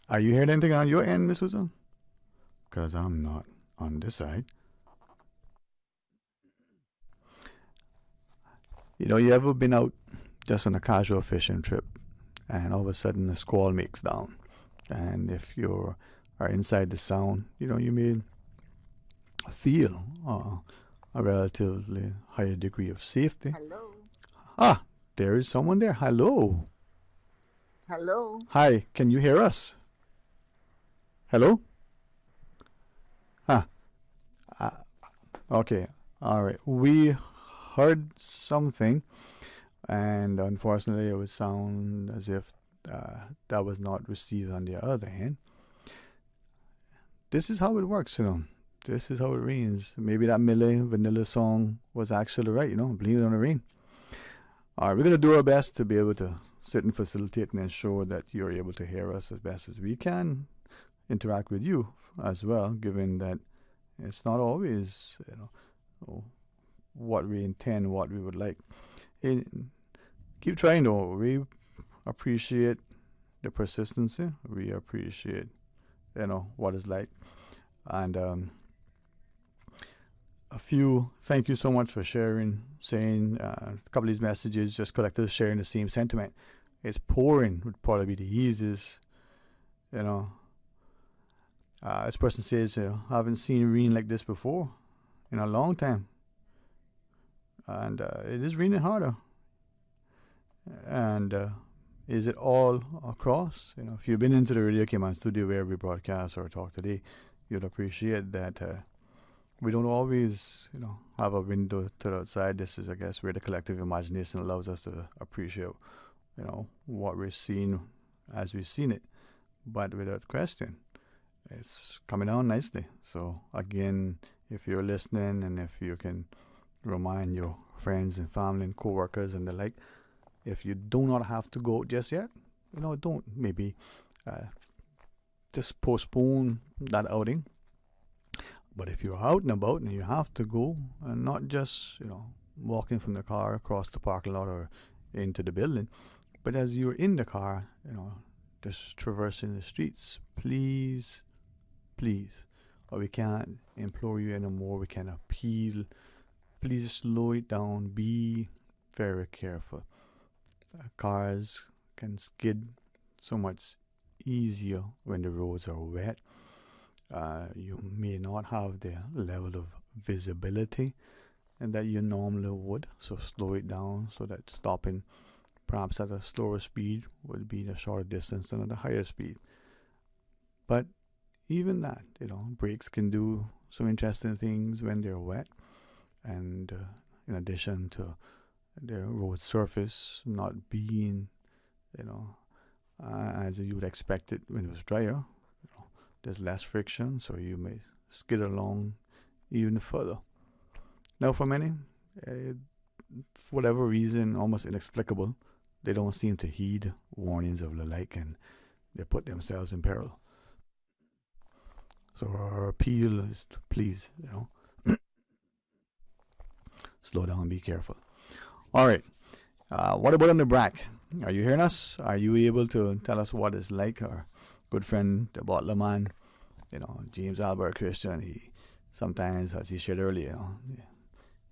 are you hearing anything on your end, Ms. Susan? Because I'm not on this side. You ever been out just on a casual fishing trip and all of a sudden a squall makes down? And if you are inside the sound, you may feel a relatively higher degree of safety. Hello. Ah, there is someone there. Hello. Hello. Hi, can you hear us? Hello? Okay, all right. We heard something, and unfortunately, it would sound as if that was not received on the other hand. This is how it works, This is how it rains. Maybe that Milli Vanilli song was actually right, Blame It on the Rain. All right, we're going to do our best to be able to sit and facilitate and ensure that you're able to hear us as best as we can, interact with you as well, given that it's not always, what we intend, what we would like. Keep trying, though. We appreciate the persistency. We appreciate, what it's like. And thank you so much for saying a couple of these messages, just collectively sharing the same sentiment. It's pouring would probably be the easiest, This person says, I haven't seen rain like this before in a long time. And it is raining harder. And is it all across? If you've been into the Radio Cayman studio where we broadcast or talk today, you'll appreciate that we don't always, have a window to the outside. This is, I guess, where the collective imagination allows us to appreciate, what we're seeing as we've seen it. But without question, it's coming on nicely. So again, if you're listening and if you can remind your friends and family and co-workers and the like, if you do not have to go just yet, don't maybe just postpone that outing. But if you're out and about and you have to go, and not just walking from the car across the parking lot or into the building, but as you're in the car, just traversing the streets, please, or we can't implore you anymore, we can appeal, please slow it down, be very careful. Cars can skid so much easier when the roads are wet. You may not have the level of visibility and that you normally would, so slow it down so that stopping perhaps at a slower speed would be a shorter distance than at a higher speed. But even that, brakes can do some interesting things when they're wet, and in addition to the road surface not being, as you would expect it when it was drier, there's less friction, so you may skid along even further. Now, for many, for whatever reason, almost inexplicable, they don't seem to heed warnings of the like, and they put themselves in peril. So our appeal is to please, slow down and be careful. All right. What about on the BRAC? Are you hearing us? Are you able to tell us what it's like? Our good friend, the bottler man, James Albert Christian, he sometimes, as he shared earlier,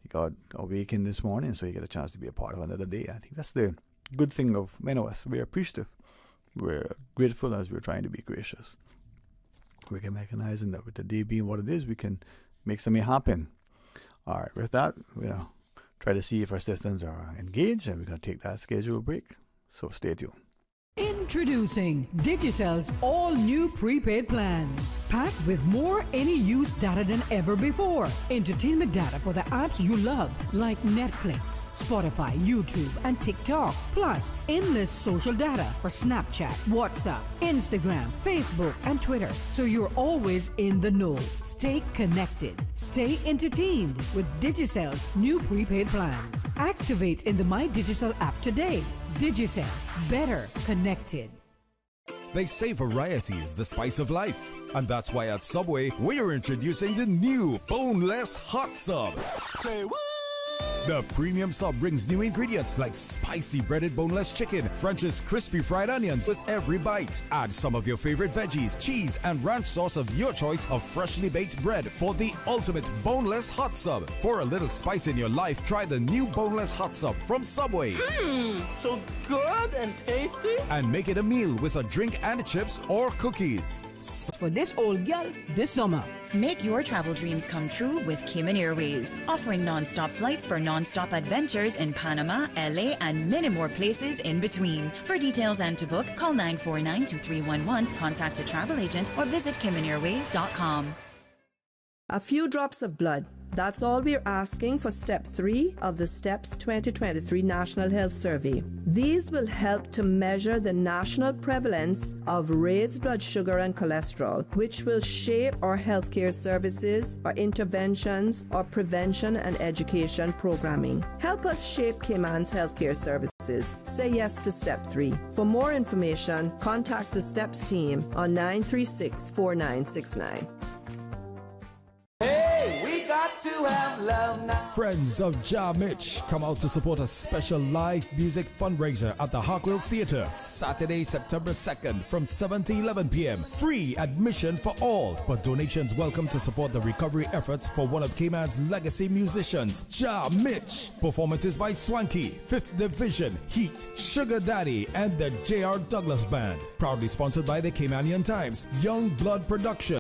he got awakened this morning, so he got a chance to be a part of another day. I think that's the good thing of many of us. We're appreciative. We're grateful as we're trying to be gracious. We can recognize that with the day being what it is, we can make something happen. All right, with that, we'll try to see if our systems are engaged, and we're going to take that scheduled break. So stay tuned. Introducing Digicel's all-new prepaid plans. Packed with more any-use data than ever before. Entertainment data for the apps you love, like Netflix, Spotify, YouTube, and TikTok. Plus, endless social data for Snapchat, WhatsApp, Instagram, Facebook, and Twitter. So you're always in the know. Stay connected. Stay entertained with Digicel's new prepaid plans. Activate in the My Digicel app today. Digicel, better connected. They say variety is the spice of life. And that's why at Subway, we're introducing the new Boneless Hot Sub. Say what? The premium sub brings new ingredients like spicy breaded boneless chicken, French's crispy fried onions with every bite. Add some of your favorite veggies, cheese, and ranch sauce of your choice of freshly baked bread for the ultimate boneless hot sub. For a little spice in your life, try the new Boneless Hot Sub from Subway. So good and tasty. And make it a meal with a drink and chips or cookies. For this old girl, this summer. Make your travel dreams come true with Cayman Airways, offering non-stop flights for non-stop adventures in Panama, LA, and many more places in between. For details and to book, call 949-2311, contact a travel agent, or visit CaymanAirways.com. A few drops of blood. That's all we're asking for Step 3 of the STEPS 2023 National Health Survey. These will help to measure the national prevalence of raised blood sugar and cholesterol, which will shape our healthcare services, our interventions, our prevention and education programming. Help us shape Cayman's healthcare services. Say yes to Step 3. For more information, contact the STEPS team on 936-4969. Friends of Ja Mitch come out to support a special live music fundraiser at the Hartwell Theatre Saturday, September 2nd from 7 to 11 p.m. Free admission for all, but donations welcome to support the recovery efforts for one of Cayman's legacy musicians, Ja Mitch. Performances by Swanky, 5th Division, Heat, Sugar Daddy, and the J.R. Douglas Band. Proudly sponsored by the Caymanian Times, Young Blood Production.